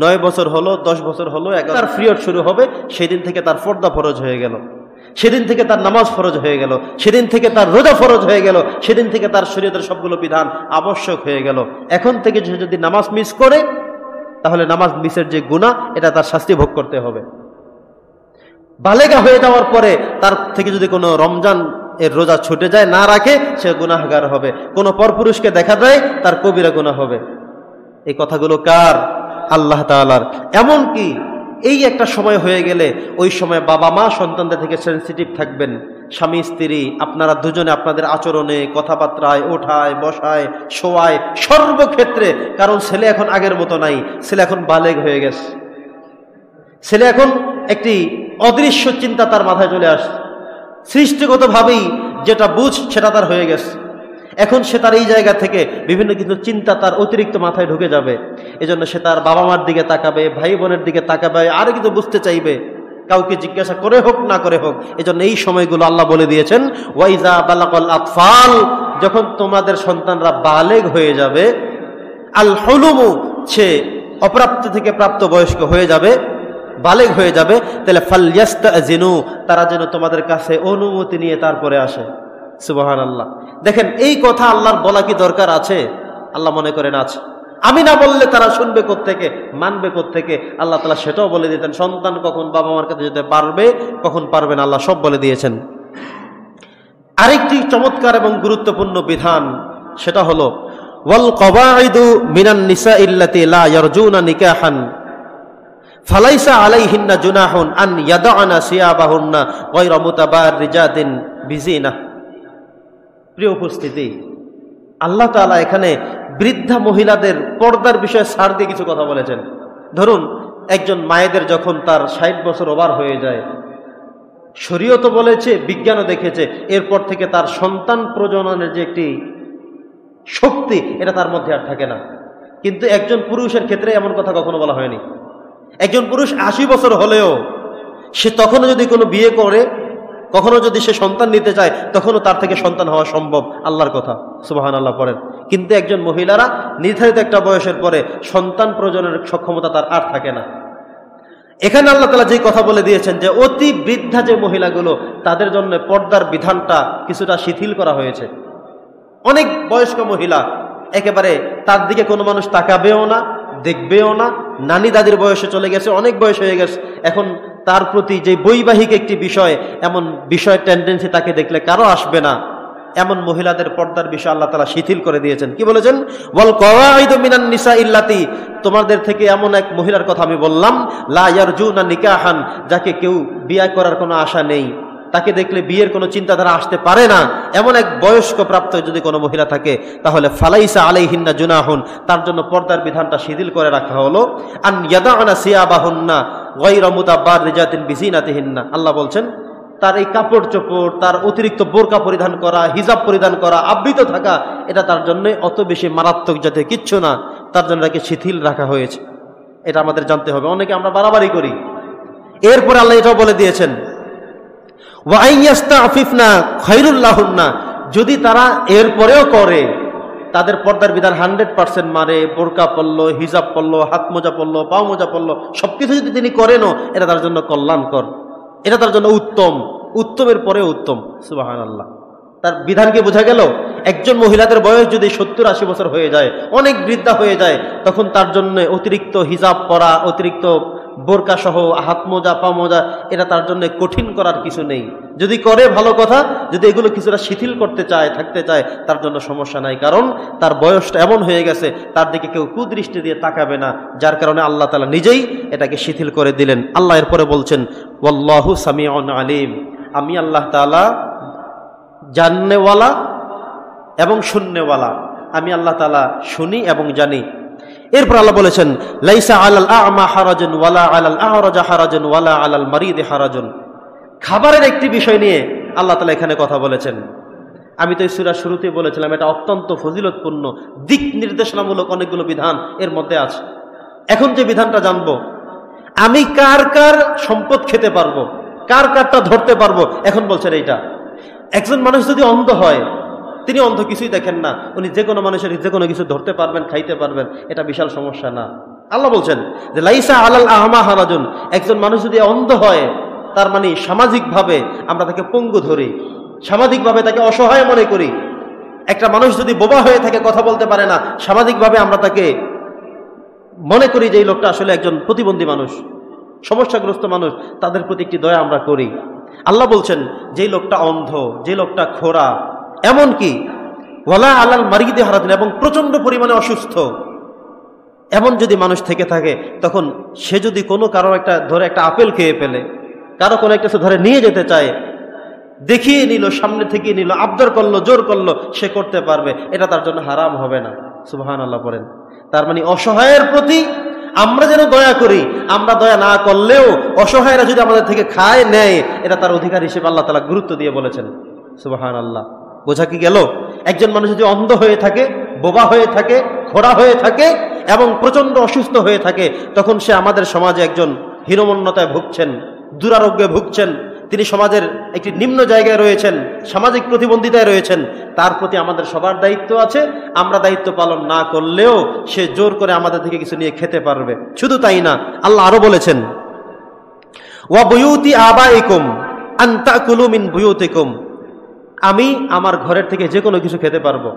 9 বছর হলো, 10 বছর হলো, তার পিরিয়ড শুরু হবে, সেদিন থেকে তার পর্দা ফরজ হয়ে গেল, সেদিন থেকে তার নামাজ ফরজ হয়ে গেল, সেদিন থেকে তার রোজা ফরজ হয়ে গেল, সেদিন থেকে তার শরীয়তের সবগুলো বিধান আবশ্যক হয়ে গেল। এখন থেকে সে যদি নামাজ মিস করে তাহলে নামাজ মিসের যে গুনাহ, এটা তার শাস্তি ভোগ করতে হবে। বালেগা হয়ে যাওয়ার পরে তার থেকে যদি কোনো রমজান এর রোজা ছুটে যায়, না রাখে, সে গুনাহগার হবে। কোনো পরপুরুষকে দেখা যায়, তার কবিরা গুনাহ হবে। এই কথাগুলো কার? আল্লাহ তাআলার। এমনকি এই একটা সময় হয়ে গেলে ওই সময় বাবা মা সন্তানদের থেকে সেন্সিটিভ থাকবেন। স্বামী স্ত্রী আপনারা দুজনে আপনাদের আচরণে, কথাবার্তায়, ওঠায় বসায়, শোয়ায়, সর্বক্ষেত্রে, কারণ ছেলে এখন আগের মতো নাই, ছেলে এখন বালেগ হয়ে গেছে। ছেলে এখন একটি অদৃশ্য চিন্তা তার মাথায় চলে আসছে, সৃষ্টিগতভাবেই যেটা বুঝ সেটা তার হয়ে গেছে। এখন সে তার এই জায়গা থেকে বিভিন্ন কিছু চিন্তা তার অতিরিক্ত মাথায় ঢুকে যাবে। এজন্য সে তার বাবা মার দিকে তাকাবে, ভাই বোনের দিকে তাকাবে, আর কিছু বুঝতে চাইবে, কাউকে জিজ্ঞাসা করে হোক না করে হোক। এজন্য এই সময়গুলো আল্লাহ বলে দিয়েছেন, ওয়াইজা বালাগাল আতফাল, যখন তোমাদের সন্তানরা বালেগ হয়ে যাবে, আল হুলুমু, সে অপ্রাপ্ত থেকে প্রাপ্ত বয়স্ক হয়ে যাবে, বালেগ হয়ে যাবে, তাহলে ফালইয়াস্তাযিনু, তারা যেন তোমাদের কাছে অনুমতি নিয়ে তারপরে আসে। সুবহানাল্লাহ। দেখেন, এই কথা আল্লাহর বলা কি দরকার আছে? আল্লাহ মনে করেন আছে। আমি না বললে তারা শুনবে কোত্থেকে, মানবে কোত্থেকে? আল্লাহ তাআলা সেটাও বলে দিতেন। সন্তান কখন বাবা মার কাছে যেতে পারবে, কখন পারবে না, আল্লাহ সব বলে দিয়েছেন। আরেকটি চমৎকার এবং গুরুত্বপূর্ণ বিধান, সেটা হলো ওয়াল কওয়াইদু মিনান নিসাইল্লাতি লা ইয়ারজুনা নিকাহান ফালাইসা আলাইহিন্না জুনাহুন আন ইয়াদানা সিয়াবাহুন্না গায়রা মুতাবাররিজাতিন বিজিনাহ। প্রিয় উপস্থিতি, আল্লাহ তাআলা এখানে বৃদ্ধা মহিলাদের পর্দার বিষয়ে ছাড় দিয়ে কিছু কথা বলেছেন। ধরুন, একজন মায়েদের যখন তার 60 বছর ওভার হয়ে যায়, শরীয়তও বলেছে, বিজ্ঞানও দেখেছে, এরপর থেকে তার সন্তান প্রজননের যে একটি শক্তি, এটা তার মধ্যে আর থাকে না। কিন্তু একজন পুরুষের ক্ষেত্রে এমন কথা কখনো বলা হয়নি। একজন পুরুষ 80 বছর হলেও সে তখনও যদি কোনো বিয়ে করে, কখনো যদি সে সন্তান নিতে চায়, তখনও তার থেকে সন্তান হওয়া সম্ভব, আল্লাহর কথা, সুবহানাল্লাহ পড়েন। কিন্তু একজন মহিলারা নির্ধারিত একটা বয়সের পরে সন্তান প্রজননের সক্ষমতা তার আর থাকে না। এখানে আল্লাহ তাআলা যে কথা বলে দিয়েছেন যে অতি বৃদ্ধা যে মহিলাগুলো, তাদের জন্য পর্দার বিধানটা কিছুটা শিথিল করা হয়েছে। অনেক বয়স্ক মহিলা, একেবারে তার দিকে কোনো মানুষ তাকাবেও না, দেখবেও না, নানি দাদির বয়সে চলে গেছে, অনেক বয়স হয়ে গেছে, এখন তার প্রতি যে বৈবাহিক একটি বিষয়, এমন বিষয় টেন্ডেন্সি তাকে দেখলে কারো আসবে না, এমন মহিলাদের পর্দার বিষয় আল্লাহ তাআলা শিথিল করে দিয়েছেন। কি বলেছেন? ওয়াল কওয়াইদু মিনান নিসাইল্লাতি, তোমাদের থেকে এমন এক মহিলার কথা আমি বললাম, লা ইয়ারজুনা নিকাহান, যাকে কেউ বিয়ে করার কোনো আশা নেই, তাকে দেখলে বিয়ের কোনো চিন্তাধারা আসতে পারে না, এমন এক বয়স্ক প্রাপ্ত যদি কোনো মহিলা থাকে, তাহলে ফালাইসা আলাইহিন্না জুনাহুন, তার জন্য পর্দার বিধানটা শিথিল করে রাখা হলো। আন ইয়াদানা সিয়াবাহুন্না গায়রা মুতাবাররিজাতিন বিজিনাতিহিন্না, আল্লাহ বলছেন তার এই কাপড় চোপড়, তার অতিরিক্ত বোরকা পরিধান করা, হিজাব পরিধান করা, আবৃত থাকা, এটা তার জন্য অত বেশি মারাত্মক জাতীয় কিচ্ছু না, তার জন্য এটাকে শিথিল রাখা হয়েছে। এটা আমাদের জানতে হবে। অনেকে আমরা বাড়াবাড়ি করি। এরপর আল্লাহ এটাও বলে দিয়েছেন, ওয়া আইয়াস্তাফিফনা খায়রুল লাহুন্না, যদি তারা এরপরেও করে, তাদের পর্দার বিধান 100% মানে, বোরকা পরলো, হিজাব পরলো, হাত মোজা পরলো, পা মোজা পরলো, সবকিছু যদি তিনি করেনও, এটা তার জন্য কল্যাণকর, এটা তার জন্য উত্তম, উত্তমের পরে উত্তম। সুবহানাল্লাহ। তার বিধানকে বোঝা গেল। একজন মহিলাদের বয়স যদি 70-80 বছর হয়ে যায়, অনেক বৃদ্ধা হয়ে যায়, তখন তার জন্য অতিরিক্ত হিজাব পরা, অতিরিক্ত বোরকা সহ হাত মোজা, পা মোজা, এটা তার জন্য কঠিন করার কিছু নেই। যদি করে ভালো কথা, যদি এগুলো কিছুটা শিথিল করতে চায়, থাকতে চায়, তার জন্য সমস্যা নাই, কারণ তার বয়সটা এমন হয়ে গেছে, তার দিকে কেউ কুদৃষ্টি দিয়ে তাকাবে না, যার কারণে আল্লাহ তাআলা নিজেই এটাকে শিথিল করে দিলেন। আল্লাহ এরপরে বলছেন, ওয়াল্লাহু সামিউন আলিম, আমি আল্লাহ তাআলা জাননেওয়ালা এবং শুননেওয়ালা, আমি আল্লাহ তাআলা শুনি এবং জানি। এরপর আল্লাহ বলেছেন, লাইসা আলাল আ'মা হারাজুন ওয়ালা আলাল আ'রাজা হারাজুন ওয়ালা আলাল মারিদি হারাজুন। খাবারের একটি বিষয় নিয়ে আল্লাহ তাআলা এখানে কথা বলেছেন। আমি তো এই সূরার শুরুতেই বলেছিলাম, এটা অত্যন্ত ফজিলতপূর্ণ, দিক নির্দেশনামূলক অনেকগুলো বিধান এর মধ্যে আছে। এখন যে বিধানটা জানবো, আমি কার কার সম্পদ খেতে পারবো, কার কারটা ধরতে পারবো, এখন বলছেন এইটা। একজন মানুষ যদি অন্ধ হয়, তিনি অন্ধ, কিছুই দেখেন না, উনি যে কোনো মানুষের যে কোনো কিছু ধরতে পারবেন, খাইতে পারবেন, এটা বিশাল সমস্যা না। আল্লাহ বলছেন যে লাইসা আলাল আ'মা হারাজুন, একজন মানুষ যদি অন্ধ হয়, তার মানে সামাজিকভাবে আমরা তাকে পঙ্গু ধরি, সামাজিকভাবে তাকে অসহায় মনে করি। একটা মানুষ যদি বোবা হয়ে থাকে, কথা বলতে পারে না, সামাজিকভাবে আমরা তাকে মনে করি যে এই লোকটা আসলে একজন প্রতিবন্ধী মানুষ। সমস্যাগ্রস্ত মানুষ, তাদের প্রতি একটি দয়া আমরা করি। আল্লাহ বলছেন যেই লোকটা অন্ধ, যে লোকটা খোরা, এমনকি ওয়ালা আলাল মারিদি হারাদিন, এবং প্রচন্ড পরিমাণে অসুস্থ, এমন যদি মানুষ থেকে থাকে, তখন সে যদি কোনো কারো একটা ধরে একটা আপেল খেয়ে ফেলে, কারো কোনো একটা ধরে নিয়ে যেতে চায়, দেখিয়ে নিল, সামনে থেকে নিল, আবদার করলো, জোর করলো, সে করতে পারবে, এটা তার জন্য হারাম হবে না। সুবহানাল্লাহ পড়েন। তার মানে অসহায়ের প্রতি আমরা যেন দয়া করি, আমরা দয়া না করলেও অসহায়রা যদি আমাদের থেকে খায় নেয়, এটা তার অধিকার হিসেবে আল্লাহ তাআলা গুরুত্ব দিয়ে বলেছেন। সুবহানাল্লাহ। বোঝা কি গেল? একজন মানুষ যদি অন্ধ হয়ে থাকে, বোবা হয়ে থাকে, খোড়া হয়ে থাকে এবং প্রচন্ড অসুস্থ হয়ে থাকে, তখন সে আমাদের সমাজে একজন হীনমন্যতায় ভুগছেন, দুরারোগ্যে ভুগছেন, তিনি সমাজের একটি নিম্ন জায়গায় রয়েছেন, সামাজিক প্রতিবন্ধিতায় রয়েছেন। তার প্রতি আমাদের সবার দায়িত্ব আছে। আমরা দায়িত্ব পালন না করলেও সে জোর করে আমাদের থেকে কিছু নিয়ে খেতে পারবে। শুধু তাই না, আল্লাহ আরো বলেছেন, ওয়া বুয়ুতি আবাইকুম আন তাকুলু মিন বুয়ুতিকুম, আমি আমার ঘরের থেকে যে কোনো কিছু খেতে পারবো,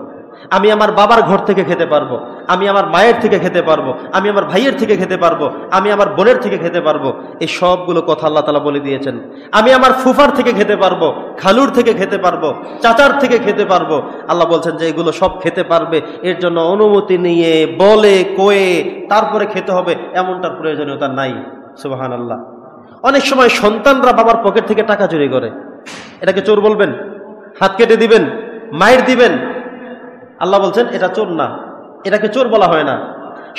আমি আমার বাবার ঘর থেকে খেতে পারবো, আমি আমার মায়ের থেকে খেতে পারবো, আমি আমার ভাইয়ের থেকে খেতে পারবো, আমি আমার বোনের থেকে খেতে পারবো। এই সবগুলো কথা আল্লাহ তাআলা বলে দিয়েছেন। আমি আমার ফুফার থেকে খেতে পারবো, খালুর থেকে খেতে পারবো, চাচার থেকে খেতে পারবো। আল্লাহ বলছেন যে এগুলো সব খেতে পারবে, এর জন্য অনুমতি নিয়ে বলে কয়ে তারপরে খেতে হবে এমনটার প্রয়োজনীয়তা নাই। সুবহানাল্লাহ। অনেক সময় সন্তানরা বাবার পকেট থেকে টাকা চুরি করে, এটাকে চোর বলবেন? হাত কেটে দিবেন, মায়ের দিবেন? আল্লাহ বলছেন এটা চোর না, এটাকে চোর বলা হয় না।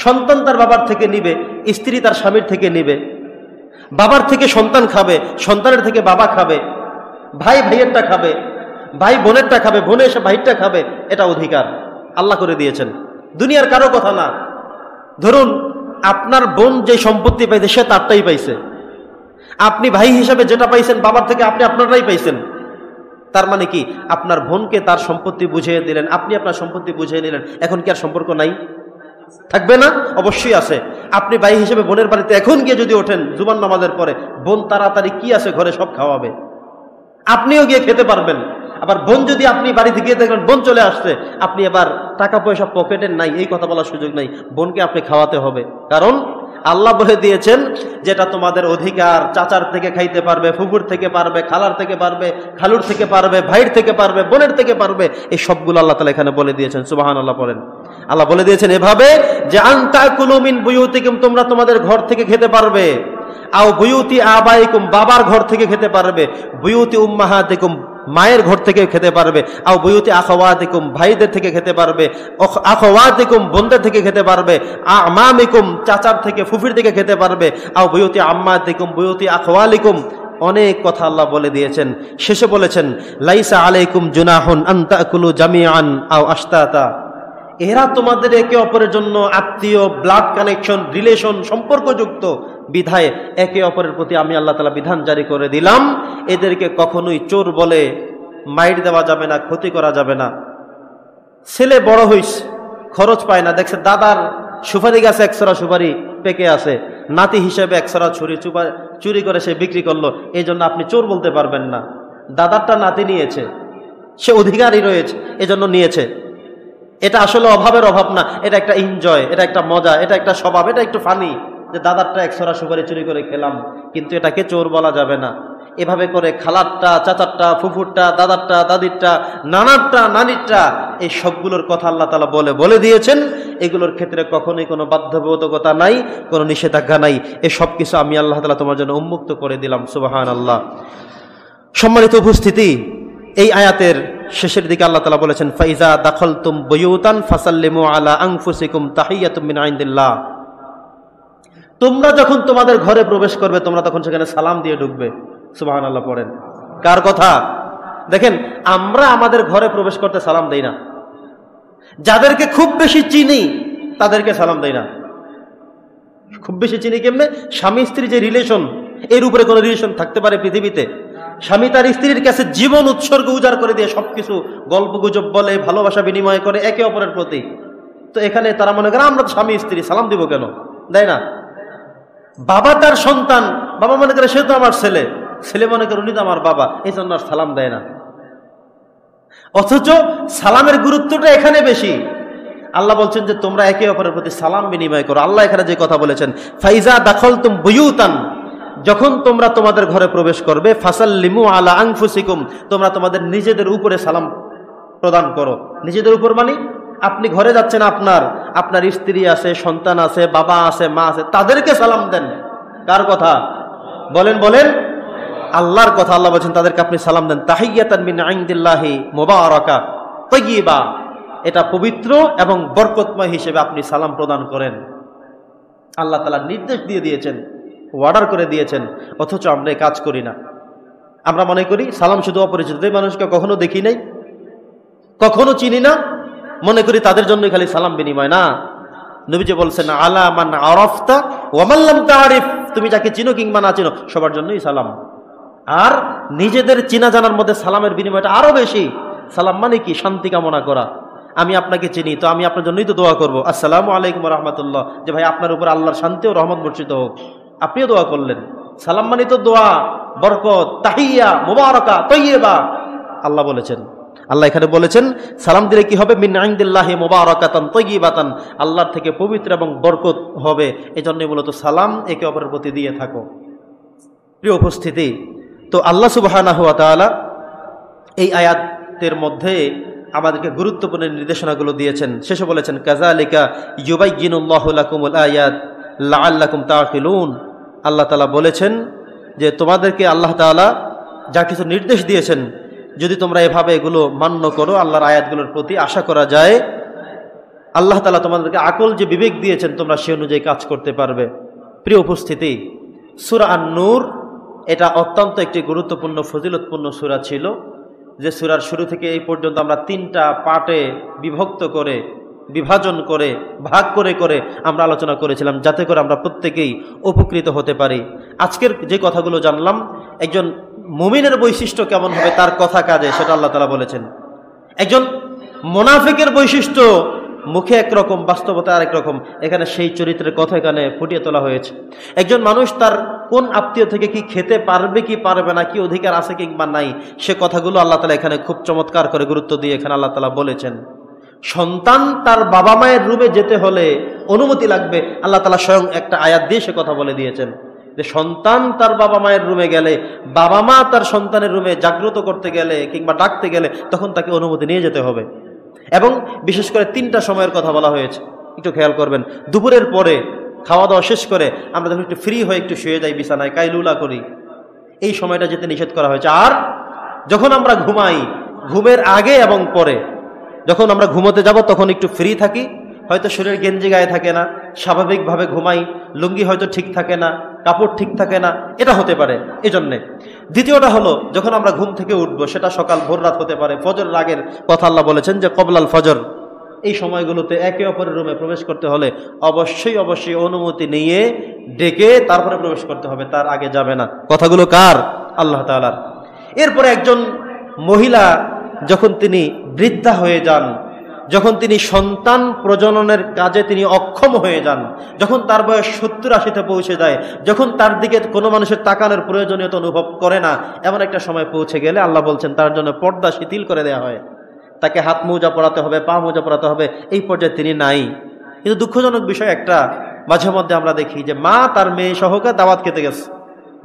সন্তান তার বাবার থেকে নিবে, স্ত্রী তার স্বামীর থেকে নিবে, বাবার থেকে সন্তান খাবে, সন্তানের থেকে বাবা খাবে, ভাই ভাইয়েরটা খাবে, ভাই বোনেরটা খাবে, বোনে এসে ভাইয়েরটা খাবে, এটা অধিকার আল্লাহ করে দিয়েছেন, দুনিয়ার কারো কথা না। ধরুন আপনার বোন যে সম্পত্তি পাইছে সে তারটাই পাইছে, আপনি ভাই হিসাবে যেটা পাইছেন বাবার থেকে আপনি আপনারটাই পাইছেন। তার মানে কি, আপনার বোনকে তার সম্পত্তি বুঝিয়ে দিলেন, আপনি আপনার সম্পত্তি বুঝিয়ে নিলেন, এখন কি আর সম্পর্ক নাই? থাকবে না? অবশ্যই আছে। আপনি ভাই হিসেবে বোনের বাড়িতে এখন গিয়ে যদি ওঠেন জুমার নামাজের পরে, বোন তাড়াতাড়ি কি আছে ঘরে সব খাওয়াবে, আপনিও গিয়ে খেতে পারবেন। আবার বোন যদি আপনি বাড়িতে গিয়ে দেখবেন বোন চলে আসছে, আপনি এবার টাকা পয়সা পকেটের নাই এই কথা বলার সুযোগ নাই, বোনকে আপনি খাওয়াতে হবে। কারণ আল্লাহ বলে দিয়েছেন যেটা তোমাদের অধিকার, চাচার থেকে খাইতে পারবে, ফুফুর থেকে পারবে, খালার থেকে পারবে, খালুর থেকে পারবে, ভাইয়ের থেকে পারবে, বোনের থেকে পারবে, এই সবগুলো আল্লাহ তাআলা এখানে বলে দিয়েছেন। সুবহানাল্লাহ পড়েন। আল্লাহ বলে দিয়েছেন এভাবে যে আন তাকুলু মিন বুয়ুতিকুম, তোমরা তোমাদের ঘর থেকে খেতে পারবে, আও বুয়ুতি আবাইকুম, বাবার ঘর থেকে খেতে পারবে, বুয়ুতি উম্মাহাতিকুম, মায়ের ঘর থেকে খেতে পারবে, আও বুয়ুতি আখাওয়াতিকুম, ভাইদের থেকে খেতে পারবে, আখাওয়াতিকুম, বোনদের থেকে খেতে পারবে, আমামিকুম, চাচার থেকে ফুফির থেকে খেতে পারবে, আও বুয়ুতি আম্মাতিকুম, বুয়ুতি আখওয়ালিকুম। অনেক কথা আল্লাহ বলে দিয়েছেন। শেষে বলেছেন লাইসা আলাইকুম জুনাহুন আন তাকুলু জামিআন আও আশতাতা, এরা তোমাদের একে অপরের জন্য আত্মীয়, ব্লাড কানেকশন, রিলেশন, সম্পর্কযুক্ত বিধায় একে অপরের প্রতি আমি আল্লাহ তাআলা বিধান জারি করে দিলাম, এদেরকে কখনোই চোর বলে মাইর দেওয়া যাবে না, ক্ষতি করা যাবে না। ছেলে বড় হইস, খরচ পায় না, দেখছে দাদার সুপারি গাছে একশরা সুপারি পেকে আছে, নাতি হিসেবে একশরা চুরি করে সে বিক্রি করলো, এই জন্য আপনি চোর বলতে পারবেন না। দাদারটা নাতি নিয়েছে, সে অধিকারী রয়েছে, এজন্য নিয়েছে। এটা আসলে অভাবের অভাব না, এটা একটা এনজয়, এটা একটা মজা, এটা একটা স্বভাব, এটা একটু ফানি যে দাদারটা একশরা সুপারি চুরি করে খেলাম, কিন্তু এটাকে চোর বলা যাবে না। এভাবে করে খালারটা, চাচারটা, ফুফুরটা, দাদারটা, দাদিরটা, নানারটা, নানিরটা, এই সবগুলোর কথা আল্লাহ তাআলা বলে দিয়েছেন। এগুলোর ক্ষেত্রে কখনোই কোনো বাধ্যবাধকতা নাই, কোনো নিষেধাজ্ঞা নাই। এই সব কিছু আমি আল্লাহ তাআলা তোমার জন্য উন্মুক্ত করে দিলাম। সুবহানাল্লাহ। সম্মানিত উপস্থিতি, এই আয়াতের শেষের দিকে আল্লাহ তাআলা বলেছেন ফাইজা দাখালতুম বুয়ুতান ফাসাল্লিমু আলা আনফুসিকুম তাহিয়াতুম মিন ইনদিল্লাহ, তোমরা যখন তোমাদের ঘরে প্রবেশ করবে তোমরা তখন সেখানে সালাম দিয়ে ঢুকবে। সুবহানাল্লাহ পড়েন। কার কথা? দেখেন আমরা আমাদের ঘরে প্রবেশ করতে সালাম দেই না, যাদেরকে খুব বেশি চিনি তাদেরকে সালাম দেই না। খুব বেশি চিনি কেমনে? স্বামী স্ত্রী যে রিলেশন, এর উপরে কোনো রিলেশন থাকতে পারে পৃথিবীতে? স্বামী তার স্ত্রীর কাছে জীবন উৎসর্গ উজাড় করে দিয়ে সবকিছু গল্প গুজব বলে, ভালোবাসা বিনিময় করে একে অপরের প্রতি। তো এখানে তারা মনে করে আমরা তো স্বামী স্ত্রী, সালাম দিব কেন? দেয় না। বাবা তার সন্তান, বাবা মনে করে সে তো আমার ছেলে, ছেলে মনে করে উনি তো আমার বাবা, এই জন্য আর সালাম দেয় না। অথচ সালামের গুরুত্বটা এখানে বেশি। আল্লাহ বলছেন যে তোমরা একে অপরের প্রতি সালাম বিনিময় করো। আল্লাহ এখানে যে কথা বলেছেন ফাইজা দাখালতুম বুয়ুতান, যখন তোমরা তোমাদের ঘরে প্রবেশ করবে ফাসাল্লিমু আলা আনফুসিকুম, তোমরা তোমাদের নিজেদের উপরে সালাম প্রদান করো। নিজেদের উপর মানে আপনি ঘরে যাচ্ছেন, আপনার স্ত্রী আছে, সন্তান আছে, বাবা আছে, মা আছে, তাদেরকে সালাম দেন। কার কথা বলেন? আল্লাহর কথা। আল্লাহ বলছেন তাদেরকে আপনি সালাম দেন। তাহিয়াতান মিন ইনদিল্লাহি মুবারাকা তাইয়্যিবা, এটা পবিত্র এবং বরকতময় হিসেবে আপনি সালাম প্রদান করেন। আল্লাহ তাআলা নির্দেশ দিয়ে দিয়েছেন, অর্ডার করে দিয়েছেন, অথচ আমরা কাজ করি না। আমরা মনে করি সালাম শুধু অপরিচিত মানুষকে কখনো দেখি নাই, কখনো চিনি না, মনে করি তাদের জন্যই খালি সালাম বিনিময়। না, নবীজি বলছেন আলা মান আরাফতা ওয়া মান লাম তারিফ, তুমি যাকে চিনো কিংবা না চিনো সবার জন্যই সালাম। আর নিজেদের চিনা জানার মধ্যে সালামের বিনিময়টা আরো বেশি। সালাম মানে কি? শান্তি কামনা করা। আমি আপনাকে চিনি, তো আমি আপনার জন্যই তো দোয়া করবো, আসসালামু আলাইকুম ওয়া রাহমাতুল্লাহ, যে ভাই আপনার উপর আল্লাহর শান্তি ও রহমত বর্ষিত হোক। আপনিও দোয়া করলেন। সালাম মানে তো দোয়া, বরকত, তাহিয়া, মুবারাকা, তাইয়্যিবা। আল্লাহ বলেছেন, আল্লাহ এখানে বলেছেন সালাম দিলে কি হবে? মিন ইনদিল্লাহি মুবারাকাতান তাইয়্যিবাতান, আল্লাহর থেকে পবিত্র এবং বরকত হবে। এজন্যই মূলত সালাম একে অপরের প্রতি দিয়ে থাকো। প্রিয় উপস্থিতি, তো আল্লাহ সুবহানাহু ওয়া তাআলা এই আয়াতের মধ্যে আমাদেরকে গুরুত্বপূর্ণ নির্দেশনাগুলো দিয়েছেন। শেষে বলেছেন কাযালিকা ইউবাইয়িনুল্লাহু লাকুমুল আয়াত লাআল্লাকুম তাআকিলুন। আল্লাহ তাআলা বলেছেন যে তোমাদেরকে আল্লাহ তাআলা যা কিছু নির্দেশ দিয়েছেন, যদি তোমরা এভাবে এগুলো মান্য করো, আল্লাহর আয়াতগুলোর প্রতি আশা করা যায় আল্লাহ তাআলা তোমাদেরকে আকল যে বিবেক দিয়েছেন তোমরা সে অনুযায়ী কাজ করতে পারবে। প্রিয় উপস্থিতি, সূরা আন-নূর এটা অত্যন্ত একটি গুরুত্বপূর্ণ ফজিলতপূর্ণ সূরা ছিল, যে সূরার শুরু থেকে এই পর্যন্ত আমরা 3টা পার্টে বিভক্ত করে, বিভাজন করে, ভাগ করে করে আমরা আলোচনা করেছিলাম, যাতে করে আমরা প্রত্যেকেই উপকৃত হতে পারি। আজকের যে কথাগুলো জানলাম, একজন মুমিনের বৈশিষ্ট্য কেমন হবে তার কথা কাজে, সেটা আল্লাহ তাআলা বলেছেন। একজন মুনাফিকের বৈশিষ্ট্য মুখে একরকম, বাস্তবতা আরেক রকম। এখানে সেই চরিত্রের কথা এখানে ফুটিয়ে তোলা হয়েছে। একজন মানুষ তার কোন আত্মীয় থেকে কি খেতে পারবে কি পারবে না, কি অধিকার আছে কিংবা নাই, সে কথাগুলো আল্লাহ তাআলা এখানে খুব চমৎকার করে গুরুত্ব দিয়ে এখানে আল্লাহ তাআলা বলেছেন। সন্তান তার বাবা মায়ের রুমে যেতে হলে অনুমতি লাগবে, আল্লাহ তাআলা স্বয়ং একটা আয়াত দিয়ে সে কথা বলে দিয়েছেন যে সন্তান তার বাবা মায়ের রুমে গেলে, বাবা মা তার সন্তানের রুমে জাগ্রত করতে গেলে কিংবা ডাকতে গেলে তখন তাকে অনুমতি নিয়ে যেতে হবে। এবং বিশেষ করে 3টা সময়ের কথা বলা হয়েছে, একটু খেয়াল করবেন। দুপুরের পরে খাওয়া দাওয়া শেষ করে আমরা যখন একটু ফ্রি হয়ে একটু শুয়ে যাই বিছানায়, কাইলুলা করি, এই সময়টা যেতে নিষেধ করা হয়েছে। আর যখন আমরা ঘুমাই, ঘুমের আগে এবং পরে, যখন আমরা ঘুমোতে যাব তখন একটু ফ্রি থাকি, হয়তো শরীরের গেঞ্জি গায়ে থাকে না, স্বাভাবিকভাবে ঘুমাই, লুঙ্গি হয়তো ঠিক থাকে না, কাপড় ঠিক থাকে না, এটা হতে পারে, এজন্যে। দ্বিতীয়টা হলো যখন আমরা ঘুম থেকে উঠবো, সেটা সকাল ভোর রাত হতে পারে, ফজরের আগের কথা আল্লাহ বলেছেন যে কবলাল ফজর, এই সময়গুলোতে একে অপরের রুমে প্রবেশ করতে হলে অবশ্যই অবশ্যই অনুমতি নিয়ে ডেকে তারপরে প্রবেশ করতে হবে, তার আগে যাবে না। কথাগুলো কার? আল্লাহ তাআলার। এরপরে একজন মহিলা যখন তিনি বৃদ্ধা হয়ে যান, যখন তিনি সন্তান প্রজননের কাজে তিনি অক্ষম হয়ে যান, যখন তার বয়স 70-80-তে পৌঁছে যায়, যখন তার দিকে কোনো মানুষের তাকানোর প্রয়োজনীয়তা অনুভব করে না, এমন একটা সময় পৌঁছে গেলে আল্লাহ বলছেন তার জন্য পর্দা শিথিল করে দেওয়া হয়। তাকে হাত মোজা পরাতে হবে, পা মোজা পরাতে হবে, এই পর্যায়ে তিনি নাই। কিন্তু দুঃখজনক বিষয় একটা, মাঝে মধ্যে আমরা দেখি যে মা তার মেয়ে সহকারে দাওয়াত খেতে গেছে,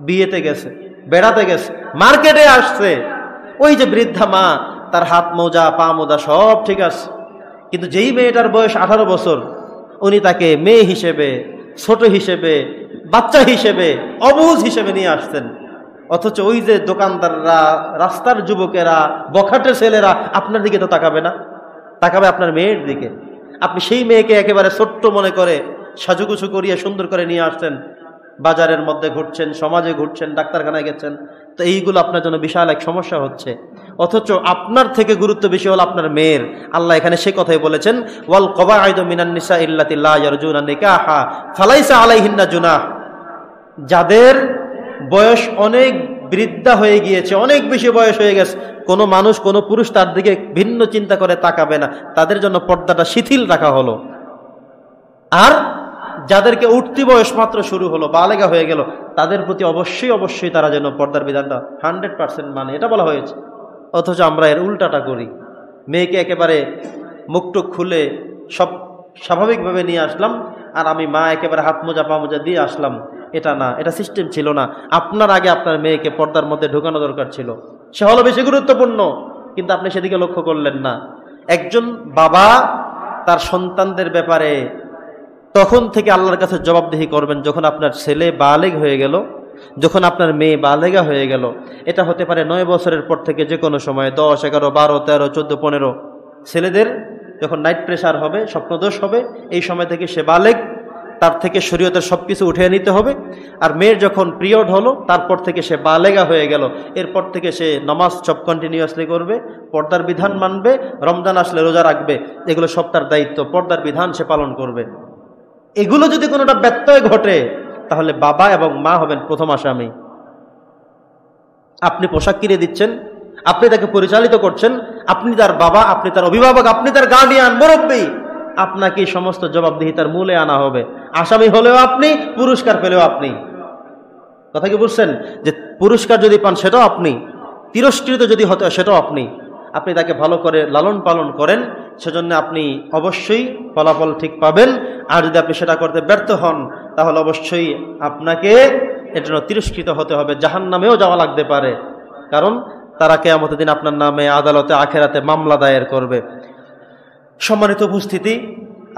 বিয়েতে গেছে, বেড়াতে গেছে, মার্কেটে আসছে, ওই যে বৃদ্ধা মা, তার হাত মোজা পা মোজা সব ঠিক আছে, কিন্তু যেই মেয়েটার বয়স 18 বছর, উনি তাকে মেয়ে হিসেবে, ছোট হিসেবে, বাচ্চা হিসেবে, অবুঝ হিসেবে নিয়ে আসছেন। অথচ ওই যে দোকানদাররা, রাস্তার যুবকেরা, বখাটে ছেলেরা আপনার দিকে তো তাকাবে না, তাকাবে আপনার মেয়ের দিকে। আপনি সেই মেয়েকে একেবারে ছোট্ট মনে করে সাজুগুজু করিয়ে সুন্দর করে নিয়ে আসছেন, বাজারের মধ্যে ঘুরছেন, সমাজে ঘুরছেন, ডাক্তারখানায় গেছেন, তো এইগুলো আপনার জন্য বিশাল এক সমস্যা হচ্ছে। অথচ আপনার থেকে গুরুত্ব বেশি হল আপনার মেয়ের। আল্লাহ এখানে সে কথাই বলেছেন, ওয়াল কবাইদু মিনান নিসা ইল্লাতি লা ইয়ারজুনা নিকাহা ফালাইসা আলাইহিন্না জুনাহ, যাদের বয়স অনেক বৃদ্ধা হয়ে গিয়েছে, অনেক বেশি বয়স হয়ে গেছে, কোনো মানুষ, কোনো পুরুষ তার দিকে ভিন্ন চিন্তা করে তাকাবে না, তাদের জন্য পর্দাটা শিথিল রাখা হলো। আর যাদেরকে উঠতি বয়স মাত্র শুরু হলো, বালেগা হয়ে গেল, তাদের প্রতি অবশ্যই অবশ্যই তারা যেন পর্দার বিধানটা 100% মানে, এটা বলা হয়েছে। অথচ আমরা এর উল্টাটা করি, মেয়েকে একেবারে মুখটুক খুলে সব স্বাভাবিকভাবে নিয়ে আসলাম, আর আমি মা একেবারে হাত মোজা পা মোজা দিয়ে আসলাম। এটা না, এটা সিস্টেম ছিল না। আপনার আগে আপনার মেয়েকে পর্দার মধ্যে ঢোকানো দরকার ছিল, সে হলো বেশি গুরুত্বপূর্ণ, কিন্তু আপনি সেদিকে লক্ষ্য করলেন না। একজন বাবা তার সন্তানদের ব্যাপারে তখন থেকে আল্লাহর কাছে জবাবদিহি করবেন যখন আপনার ছেলে বালেগ হয়ে গেল, যখন আপনার মেয়ে বালেগা হয়ে গেল। এটা হতে পারে 9 বছরের পর থেকে যে কোনো সময়, 10, 11, 12, 13, 14, 15। ছেলেদের যখন নাইট প্রেশার হবে, স্বপ্নদোষ হবে, এই সময় থেকে সে বালেগ, তার থেকে শরীয়তের সব কিছু উঠিয়ে নিতে হবে। আর মেয়ের যখন পিরিয়ড হলো, তারপর থেকে সে বালেগা হয়ে গেল, এরপর থেকে সে নামাজ সব কন্টিনিউয়াসলি করবে, পর্দার বিধান মানবে, রমজান আসলে রোজা রাখবে, এগুলো সব তার দায়িত্ব, পর্দার বিধান সে পালন করবে। এগুলো যদি কোনোটা ব্যত্যয় ঘটে, তাহলে বাবা এবং মা হবেন প্রথম আসামি। আপনি পোশাক কিনে দিচ্ছেন, আপনি তাকে পরিচালিত করছেন, আপনি তার বাবা, আপনি তার অভিভাবক, আপনি তার গার্ডিয়ান, মুরব্বী, আপনাকে সমস্ত জবাবদিহিতার মূলে আনা হবে। আসামি হলেও আপনি, পুরস্কার পেলেও আপনি। কথা কি বুঝছেন? যে পুরস্কার যদি পান সেটাও আপনি, তিরস্কৃত যদি হতে হয় সেটাও আপনি। আপনি তাকে ভালো করে লালন পালন করেন, সেজন্য আপনি অবশ্যই ফলাফল ঠিক পাবেন। আর যদি আপনি সেটা করতে ব্যর্থ হন, তাহলে অবশ্যই আপনাকে এর জন্য তিরস্কৃত হতে হবে, জাহান্নামেও যাওয়া লাগতে পারে। কারণ তারা কিয়ামতের দিন আপনার নামে আদালতে আখেরাতে মামলা দায়ের করবে। সম্মানিত উপস্থিতি,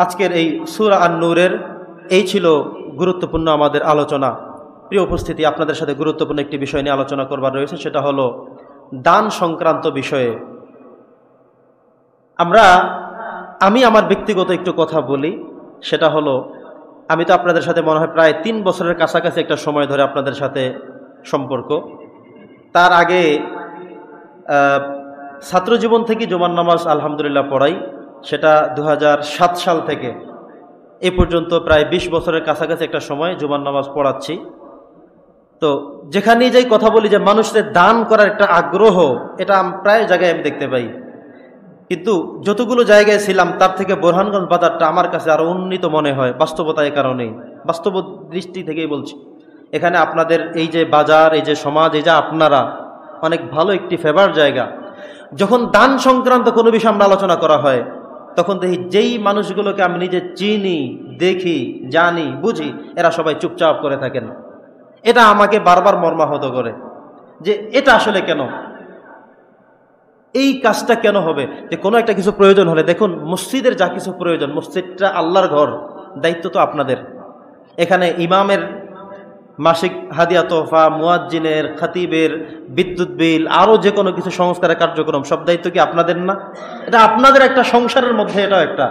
আজকের এই সূরা আন-নূরের এই ছিল গুরুত্বপূর্ণ আমাদের আলোচনা। প্রিয় উপস্থিতি, আপনাদের সাথে গুরুত্বপূর্ণ একটি বিষয় নিয়ে আলোচনা করবার রয়েছে, সেটা হলো দান সংক্রান্ত বিষয়ে। আমি আমার ব্যক্তিগত একটু কথা বলি, সেটা হলো, আমি তো আপনাদের সাথে মনে হয় প্রায় 3 বছরের কাছাকাছি একটা সময় ধরে আপনাদের সাথে সম্পর্ক। তার আগে ছাত্র জীবন থেকে জুমার নামাজ আলহামদুলিল্লাহ পড়াই, সেটা 2007 সাল থেকে এ পর্যন্ত প্রায় 20 বছরের কাছাকাছি একটা সময় জুমার নামাজ পড়াচ্ছি। তো যেখানেই যাই কথা বলি যে মানুষদের দান করার একটা আগ্রহ, এটা প্রায় জায়গায় আমি দেখতে পাই। কিন্তু যতগুলো জায়গায় ছিলাম তার থেকে বোরহানগঞ্জ বাজারটা আমার কাছে আরো উন্নীত মনে হয়, বাস্তবতা এই কারণেই, বাস্তব দৃষ্টি থেকেই বলছি। এখানে আপনাদের এই যে বাজার, এই যে সমাজ, এই যে আপনারা, অনেক ভালো একটি ফেভার জায়গা। যখন দান সংক্রান্ত কোনো বিষয় আমরা আলোচনা করা হয়, তখন দেখি যেই মানুষগুলোকে আমি নিজে চিনি, দেখি, জানি, বুঝি, এরা সবাই চুপচাপ করে থাকেন। এটা আমাকে বারবার মর্মাহত করে যে এটা আসলে কেন, এই কাজটা কেন হবে? যে কোনো একটা কিছু প্রয়োজন হলে, দেখুন মসজিদের যা কিছু প্রয়োজন, মসজিদটা আল্লাহর ঘর, দায়িত্ব তো আপনাদের। এখানে ইমামের মাসিক হাদিয়া তোহফা, মুয়াজ্জিনের, খতিবের, বিদ্যুৎ বিল, আরও যে কোনো কিছু সংস্কারের কার্যক্রম, সব দায়িত্ব কি আপনাদের না? এটা আপনাদের একটা সংসারের মধ্যে, এটাও একটা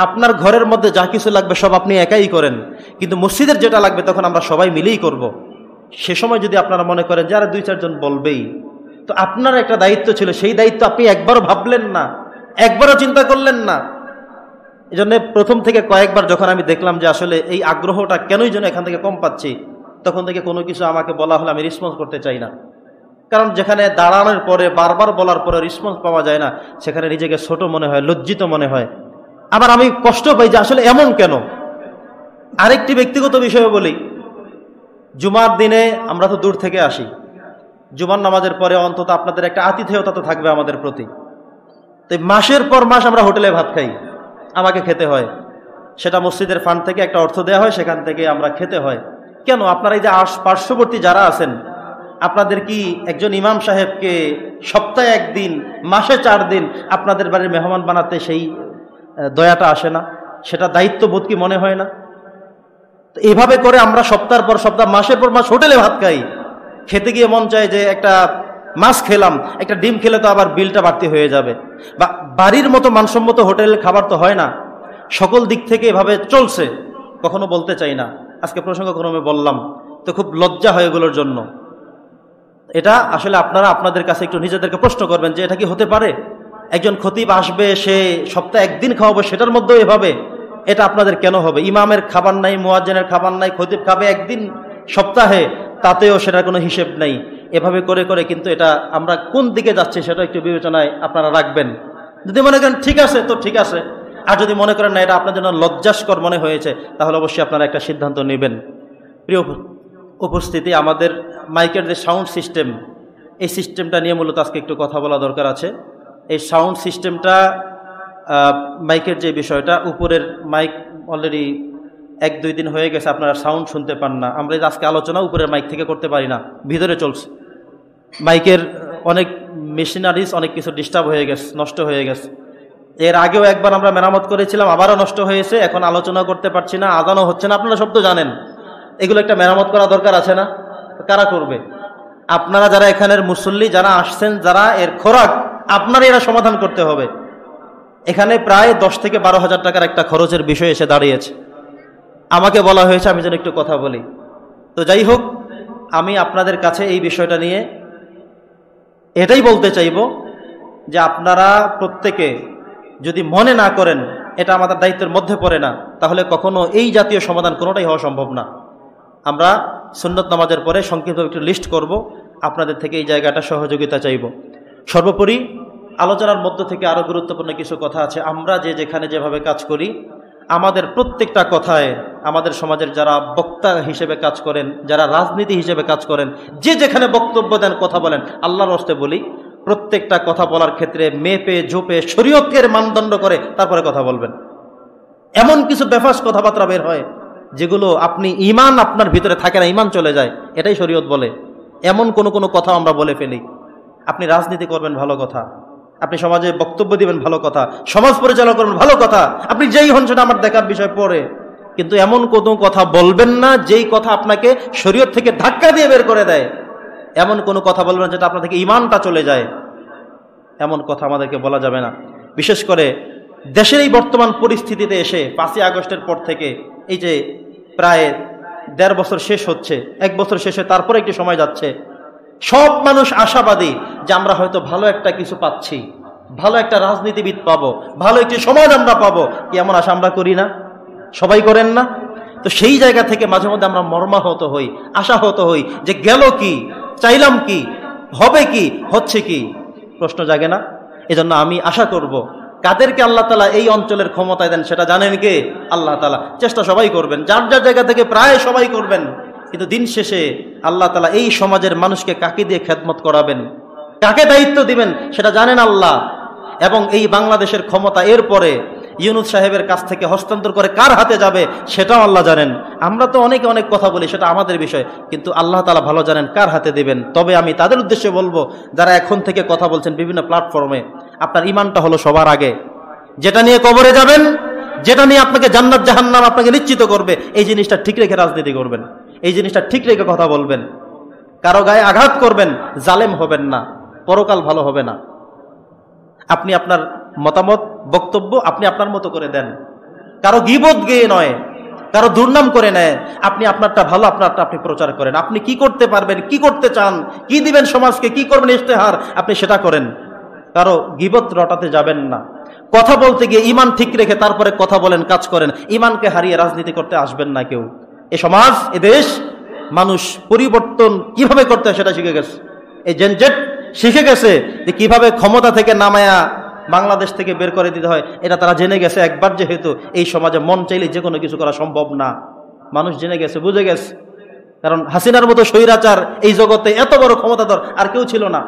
আপনার ঘরের মধ্যে যা কিছু লাগবে সব আপনি একাই করেন, কিন্তু মসজিদের যেটা লাগবে তখন আমরা সবাই মিলেই করব। সে সময় যদি আপনারা মনে করেন যে আরে 2-4 জন বলবেই, তো আপনার একটা দায়িত্ব ছিল, সেই দায়িত্ব আপনি একবারও ভাবলেন না, একবারও চিন্তা করলেন না। এই জন্য প্রথম থেকে কয়েকবার যখন আমি দেখলাম যে আসলে এই আগ্রহটা কেনই যেন এখান থেকে কম পাচ্ছি, তখন থেকে কোনো কিছু আমাকে বলা হলে আমি রেসপন্স করতে চাই না। কারণ যেখানে দাঁড়ানোর পরে বারবার বলার পরে রেসপন্স পাওয়া যায় না, সেখানে নিজেকে ছোট মনে হয়, লজ্জিত মনে হয়। আবার আমি কষ্ট পাই যে আসলে এমন কেন। আরেকটি ব্যক্তিগত বিষয় বলি, জুমার দিনে আমরা তো দূর থেকে আসি, জুমার নামাজের পরে অন্তত আপনাদের একটা আতিথেয়তা তো থাকবে আমাদের প্রতি। তো মাসের পর মাস আমরা হোটেলে ভাত খাই, আমাকে খেতে হয়, সেটা মসজিদের ফান্ড থেকে একটা অর্থ দেওয়া হয়, সেখান থেকে আমরা খেতে হয়। কেন? আপনারা এই যে পার্শ্ববর্তী যারা আছেন, আপনাদের কি একজন ইমাম সাহেবকে সপ্তাহে 1 দিন, মাসে 4 দিন আপনাদের বাড়ির মেহমান বানাতে সেই দয়াটা আসে না? সেটা দায়িত্ববোধ কি মনে হয় না? তো এইভাবে করে আমরা সপ্তাহের পর সপ্তাহ, মাসের পর মাস হোটেলে ভাত খাই। খেতে গিয়ে মন চায় যে একটা মাছ খেলাম, একটা ডিম খেলে তো আবার বিলটা বাড়তি হয়ে যাবে, বা বাড়ির মতো মানসম্মত হোটেলের খাবার তো হয় না। সকল দিক থেকে এভাবে চলছে, কখনো বলতে চাই না, আজকে প্রসঙ্গক্রমে বললাম, তো খুব লজ্জা হয় এগুলোর জন্য। এটা আসলে আপনারা আপনাদের কাছে একটু নিজেদেরকে প্রশ্ন করবেন যে এটা কি হতে পারে? একজন খতিব আসবে, সে সপ্তাহে 1 দিন খাওয়াবে, সেটার মধ্যেও এভাবে, এটা আপনাদের কেন হবে? ইমামের খাবার নাই, মুয়াজ্জিনের খাবার নাই, খতিব খাবে 1 দিন সপ্তাহে, তাতেও সেটার কোনো হিসেব নেই। এভাবে করে করে কিন্তু এটা আমরা কোন দিকে যাচ্ছি সেটা একটু বিবেচনায় আপনারা রাখবেন। যদি মনে করেন ঠিক আছে তো ঠিক আছে, আর যদি মনে করেন না এটা আপনার জন্য লজ্জাস্কর মনে হয়েছে, তাহলে অবশ্যই আপনারা একটা সিদ্ধান্ত নেবেন। প্রিয় উপস্থিতি, আমাদের মাইকের যে সাউন্ড সিস্টেম, এই সিস্টেমটা নিয়ে মূলত আজকে একটু কথা বলা দরকার আছে। এই সাউন্ড সিস্টেমটা, মাইকের যে বিষয়টা, উপরের মাইক অলরেডি 1-2 দিন হয়ে গেছে আপনারা সাউন্ড শুনতে পান না। আমরা আজকে আলোচনা উপরের মাইক থেকে করতে পারি না, ভিতরে চলছে। মাইকের অনেক মেশিনারিজ অনেক কিছু ডিস্টার্ব হয়ে গেছে, নষ্ট হয়ে গেছে। এর আগেও একবার আমরা মেরামত করেছিলাম, আবারও নষ্ট হয়েছে। এখন আলোচনা করতে পারছি না, আজানও হচ্ছে না। আপনারা সব তো জানেন, এগুলো একটা মেরামত করা দরকার আছে না? কারা করবে? আপনারা যারা এখানের মুসল্লি, যারা আসছেন, যারা এর খোরাক, আপনারা এরা সমাধান করতে হবে। এখানে প্রায় 10 থেকে 12 হাজার টাকার একটা খরচের বিষয় এসে দাঁড়িয়েছে। আমাকে বলা হয়েছে আমি যেন একটু কথা বলি। তো যাই হোক, আমি আপনাদের কাছে এই বিষয়টা নিয়ে এটাই বলতে চাইব যে আপনারা প্রত্যেকে যদি মনে না করেন এটা আমাদের দায়িত্বের মধ্যে পড়ে না, তাহলে কখনো এই জাতীয় সমাধান কোনোটাই হওয়া সম্ভব না। আমরা সুন্নত নামাজের পরে সংক্ষিপ্ত একটু লিস্ট করব, আপনাদের থেকে এই জায়গাটা সহযোগিতা চাইব। সর্বোপরি আলোচনার মধ্য থেকে আরও গুরুত্বপূর্ণ কিছু কথা আছে। আমরা যেখানে যেভাবে কাজ করি, আমাদের প্রত্যেকটা কথায় আমাদের সমাজের যারা বক্তা হিসেবে কাজ করেন, যারা রাজনীতি হিসেবে কাজ করেন, যেখানে বক্তব্য দেন, কথা বলেন, আল্লাহর হস্তে বলি, প্রত্যেকটা কথা বলার ক্ষেত্রে মেপে ঝোপে শরীয়তের মানদণ্ড করে তারপরে কথা বলবেন। এমন কিছু বেফাস কথাবার্তা বের হয় যেগুলো আপনি ইমান আপনার ভিতরে থাকে না, ইমান চলে যায়, এটাই শরীয়ত বলে। এমন কোনো কথা আমরা বলে ফেলি। আপনি রাজনীতি করবেন, ভালো কথা। আপনি সমাজে বক্তব্য দিবেন, ভালো কথা। সমাজ পরিচালনা করবেন, ভালো কথা। আপনি যেই হন সেটা আমার দেখার বিষয় পড়ে, কিন্তু এমন কোনো কথা বলবেন না যেই কথা আপনাকে শরীয়ত থেকে ধাক্কা দিয়ে বের করে দেয়। এমন কোনো কথা বলবেন যেটা আপনার থেকে ইমানটা চলে যায়। এমন কথা আমাদেরকে বলা যাবে না। বিশেষ করে দেশের এই বর্তমান পরিস্থিতিতে এসে 5ই আগস্টের পর থেকে এই যে প্রায় 1.5 বছর শেষ হচ্ছে, 1 বছর শেষে তারপরে একটি সময় যাচ্ছে, সব মানুষ আশাবাদী যে আমরা হয়তো ভালো একটা কিছু পাচ্ছি, ভালো একটা রাজনীতিবিদ পাবো, ভালো একটি সমাজ আমরা পাবো। কি এমন আশা আমরা করি না? সবাই করেন না? তো সেই জায়গা থেকে মাঝে মধ্যে আমরা মর্মাহত হই, আশাহত হই যে গেল কি, চাইলাম কি, হবে কি, হচ্ছে কি, প্রশ্ন জাগে না? এজন্য আমি আশা করব, কাদেরকে আল্লাহ তাআলা এই অঞ্চলের ক্ষমতায় দেন সেটা জানেন কে? আল্লাহ তাআলা। চেষ্টা সবাই করবেন, যার যার জায়গা থেকে প্রায় সবাই করবেন, কিন্তু দিন শেষে আল্লাহ তাআলা এই সমাজের মানুষকে কাকে দিয়ে খেদমত করাবেন, কাকে দায়িত্ব দিবেন সেটা জানেন আল্লাহ। এবং এই বাংলাদেশের ক্ষমতা এরপরে ইউনূস সাহেবের কাছ থেকে হস্তান্তর করে কার হাতে যাবে সেটাও আল্লাহ জানেন। আমরা তো অনেকে অনেক কথা বলি, সেটা আমাদের বিষয়, কিন্তু আল্লাহ তাআলা ভালো জানেন কার হাতে দেবেন। তবে আমি তাদের উদ্দেশ্যে বলবো, যারা এখন থেকে কথা বলছেন বিভিন্ন প্ল্যাটফর্মে, আপনার ইমানটা হলো সবার আগে। যেটা নিয়ে কবরে যাবেন, যেটা নিয়ে আপনাকে জান্নাত জাহান্নাম আপনাকে নিশ্চিত করবে, এই জিনিসটা ঠিক রেখে রাজনীতি করবেন, এই জিনিসটা ঠিক রেখে কথা বলবেন। কারো গায়ে আঘাত করবেন, জালেম হবেন না, পরকাল ভালো হবে না। আপনি আপনার মতামত, বক্তব্য আপনি আপনার মতো করে দেন, কারো গীবত গেয়ে নয়, কারো দুর্নাম করে নেয়। আপনি আপনারটা ভালো, আপনারটা আপনি প্রচার করেন। আপনি কি করতে পারবেন, কি করতে চান, কি দিবেন সমাজকে, কি করবেন ইশতেহার, আপনি সেটা করেন। কারো গীবত রটাতে যাবেন না। কথা বলতে গিয়ে ইমান ঠিক রেখে তারপরে কথা বলেন, কাজ করেন। ইমানকে হারিয়ে রাজনীতি করতে আসবেন না কেউ। এ সমাজ, এ দেশ, মানুষ পরিবর্তন কিভাবে করতে হয় সেটা শিখে গেছে। এই জেনজেট শিখে গেছে যে কিভাবে ক্ষমতা থেকে নামায়া বাংলাদেশ থেকে বের করে দিতে হয়, এটা তারা জেনে গেছে একবার। যেহেতু এই সমাজে মন চাইলে যে কোনো কিছু করা সম্ভব না, মানুষ জেনে গেছে, বুঝে গেছে। কারণ হাসিনার মতো স্বৈরাচার এই জগতে এত বড় ক্ষমতাধর আর কেউ ছিল না।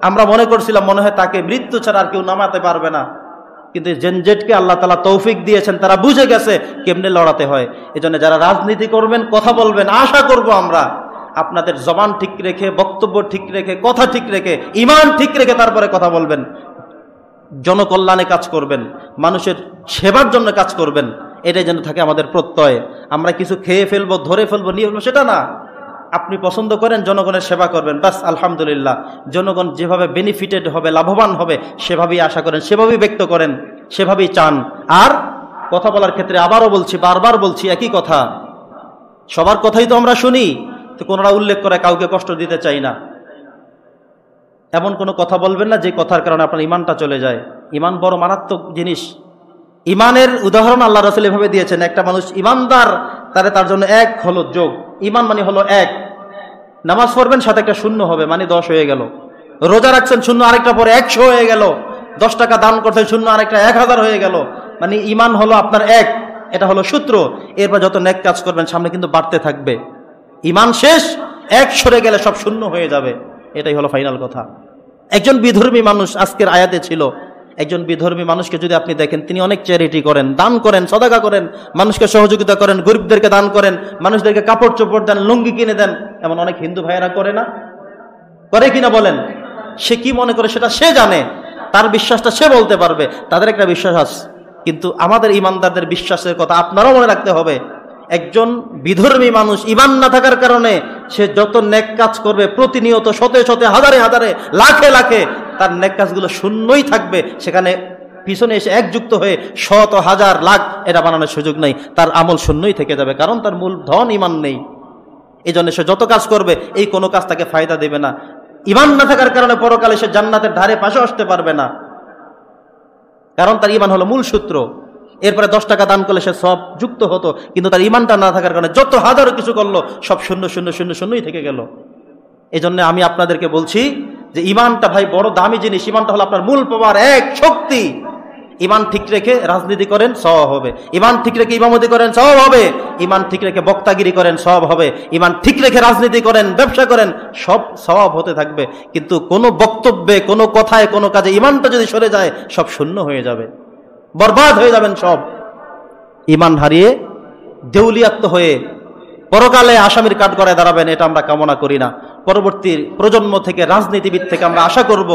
আমরা মনে করছিলাম মনে হয় তাকে মৃত্যু ছাড়া আর কেউ নামাতে পারবে না, কিন্তু জেনজেটকে আল্লাহ তাআলা তৌফিক দিয়েছেন, তারা বুঝে গেছে কেমনে লড়াতে হয়। এজন্য যারা রাজনীতি করবেন, কথা বলবেন, আশা করব আমরা আপনাদের জবান ঠিক রেখে, বক্তব্য ঠিক রেখে, কথা ঠিক রেখে, ইমান ঠিক রেখে তারপরে কথা বলবেন। জনকল্যাণে কাজ করবেন, মানুষের সেবার জন্য কাজ করবেন। এটাই যেন থাকে আমাদের প্রত্যয়। আমরা কিছু খেয়ে ফেলবো, ধরে ফেলবো, নিয়ে ফেলবো, সেটা না। আপনি পছন্দ করেন জনগণের সেবা করবেন, বাস আলহামদুলিল্লাহ। জনগণ যেভাবে বেনিফিটেড হবে, লাভবান হবে, সেভাবেই আশা করেন, সেভাবেই ব্যক্ত করেন, সেভাবেই চান। আর কথা বলার ক্ষেত্রে আবারও বলছি, বারবার বলছি একই কথা, সবার কথাই তো আমরা শুনি, তো কোনোরা উল্লেখ করে কাউকে কষ্ট দিতে চাই না। এমন কোনো কথা বলবেন না যে কথার কারণে আপনার ইমানটা চলে যায়। ইমান বড় মারাত্মক জিনিস। ইমানের উদাহরণ আল্লাহ রাসূল এভাবে দিয়েছেন, একটা মানুষ ইমানদার, তার জন্য এক হলো যোগ। ইমান মানে হলো এক। নামাজ পড়বেন, সাথে একটা শূন্য হবে, মানে 10 হয়ে গেল। রোজা রাখছেন, শূন্য আরেকটা পরে 100 হয়ে গেল। 10 টাকা দান করছেন, শূন্য আরেকটা 1000 হয়ে গেল। মানে ইমান হলো আপনার এক, এটা হলো সূত্র। এরপর যত নেক কাজ করবেন সামনে কিন্তু বাড়তে থাকবে। ইমান শেষ, 1 সরে গেলে সব শূন্য হয়ে যাবে। এটাই হলো ফাইনাল কথা। একজন বিধর্মী মানুষ আজকের আয়াতে ছিল, একজন বিধর্মী মানুষকে যদি আপনি দেখেন, তিনি অনেক চ্যারিটি করেন, দান করেন, সদাকা করেন, মানুষকে সহযোগিতা করেন, গরিবদেরকে দান করেন, মানুষদেরকে কাপড় চোপড় দেন, লুঙ্গি কিনে দেন, এমন অনেক হিন্দু ভাইয়েরা করে না? করে কিনা বলেন? সে কি মনে করে সেটা সে জানে, তার বিশ্বাসটা সে বলতে পারবে, তাদের একটা বিশ্বাস আছে। কিন্তু আমাদের ইমানদারদের বিশ্বাসের কথা আপনারাও মনে রাখতে হবে। একজন বিধর্মী মানুষ ইমান না থাকার কারণে সে যত নেক কাজ করবে, প্রতিনিয়ত শতে শতে হাজারে হাজারে লাখে লাখে, তার নেক কাজগুলো শূন্যই থাকবে। সেখানে পিছনে এসে একযুক্ত হয়ে শত হাজার লাখ এটা বানানোর সুযোগ নেই, তার আমল শূন্যই থেকে যাবে, কারণ তার মূল ধন ইমান নেই। এই জন্য সে যত কাজ করবে এই কোনো কাজ তাকে ফায়দা দেবে না। ইমান না থাকার কারণে পরকালে সে জান্নাতের ধারে পাশে আসতে পারবে না, কারণ তার ইমান হলো মূল সূত্র। এরপরে 10 টাকা দান করলে সে সব যুক্ত হতো, কিন্তু তার ইমানটা না থাকার কারণে যত হাজারো কিছু করলো সব শূন্য শূন্য শূন্য শূন্যই থেকে গেল। এই জন্য আমি আপনাদেরকে বলছি যে ইমানটা ভাই বড় দামি জিনিস। ইমানটা হলো আপনার মূল পাওয়ার এক শক্তি। ইমান ঠিক রেখে রাজনীতি করেন, সওয়াব হবে। ইমান ঠিক রেখে ইমামতি করেন, সওয়াব হবে। ইমান ঠিক রেখে বক্তাগিরি করেন, সওয়াব হবে। ইমান ঠিক রেখে রাজনীতি করেন, ব্যবসা করেন, সব সওয়াব হতে থাকবে। কিন্তু কোনো বক্তব্যে, কোনো কথায়, কোনো কাজে ইমানটা যদি সরে যায় সব শূন্য হয়ে যাবে, বরবাদ হয়ে যাবেন সব। ইমান হারিয়ে দেউলিয়াত্ম হয়ে পরকালে আসামির কাঠগড়ায় দাঁড়াবেন, এটা আমরা কামনা করি না। পরবর্তী প্রজন্ম থেকে, রাজনীতিবিদ থেকে আমরা আশা করব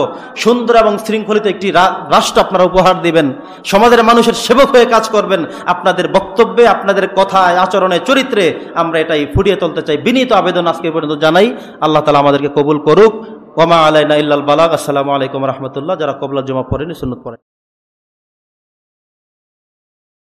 সুন্দর এবং শৃঙ্খলিত একটি রাষ্ট্র আপনারা উপহার দিবেন, সমাজের মানুষের সেবক হয়ে কাজ করবেন। আপনাদের বক্তব্যে, আপনাদের কথায়, আচরণে, চরিত্রে আমরা এটাই ফুটিয়ে তুলতে চাই। বিনীত আবেদন আজকে পর্যন্ত জানাই, আল্লাহ তাআলা আমাদেরকে কবুল করুক। ওয়া মা আলাইনা ইল্লাল বালাগ। আসসালামু আলাইকুম রাহমাতুল্লাহ। যারা কবলা জমা পড়েনি সুন্নাত পড়েন।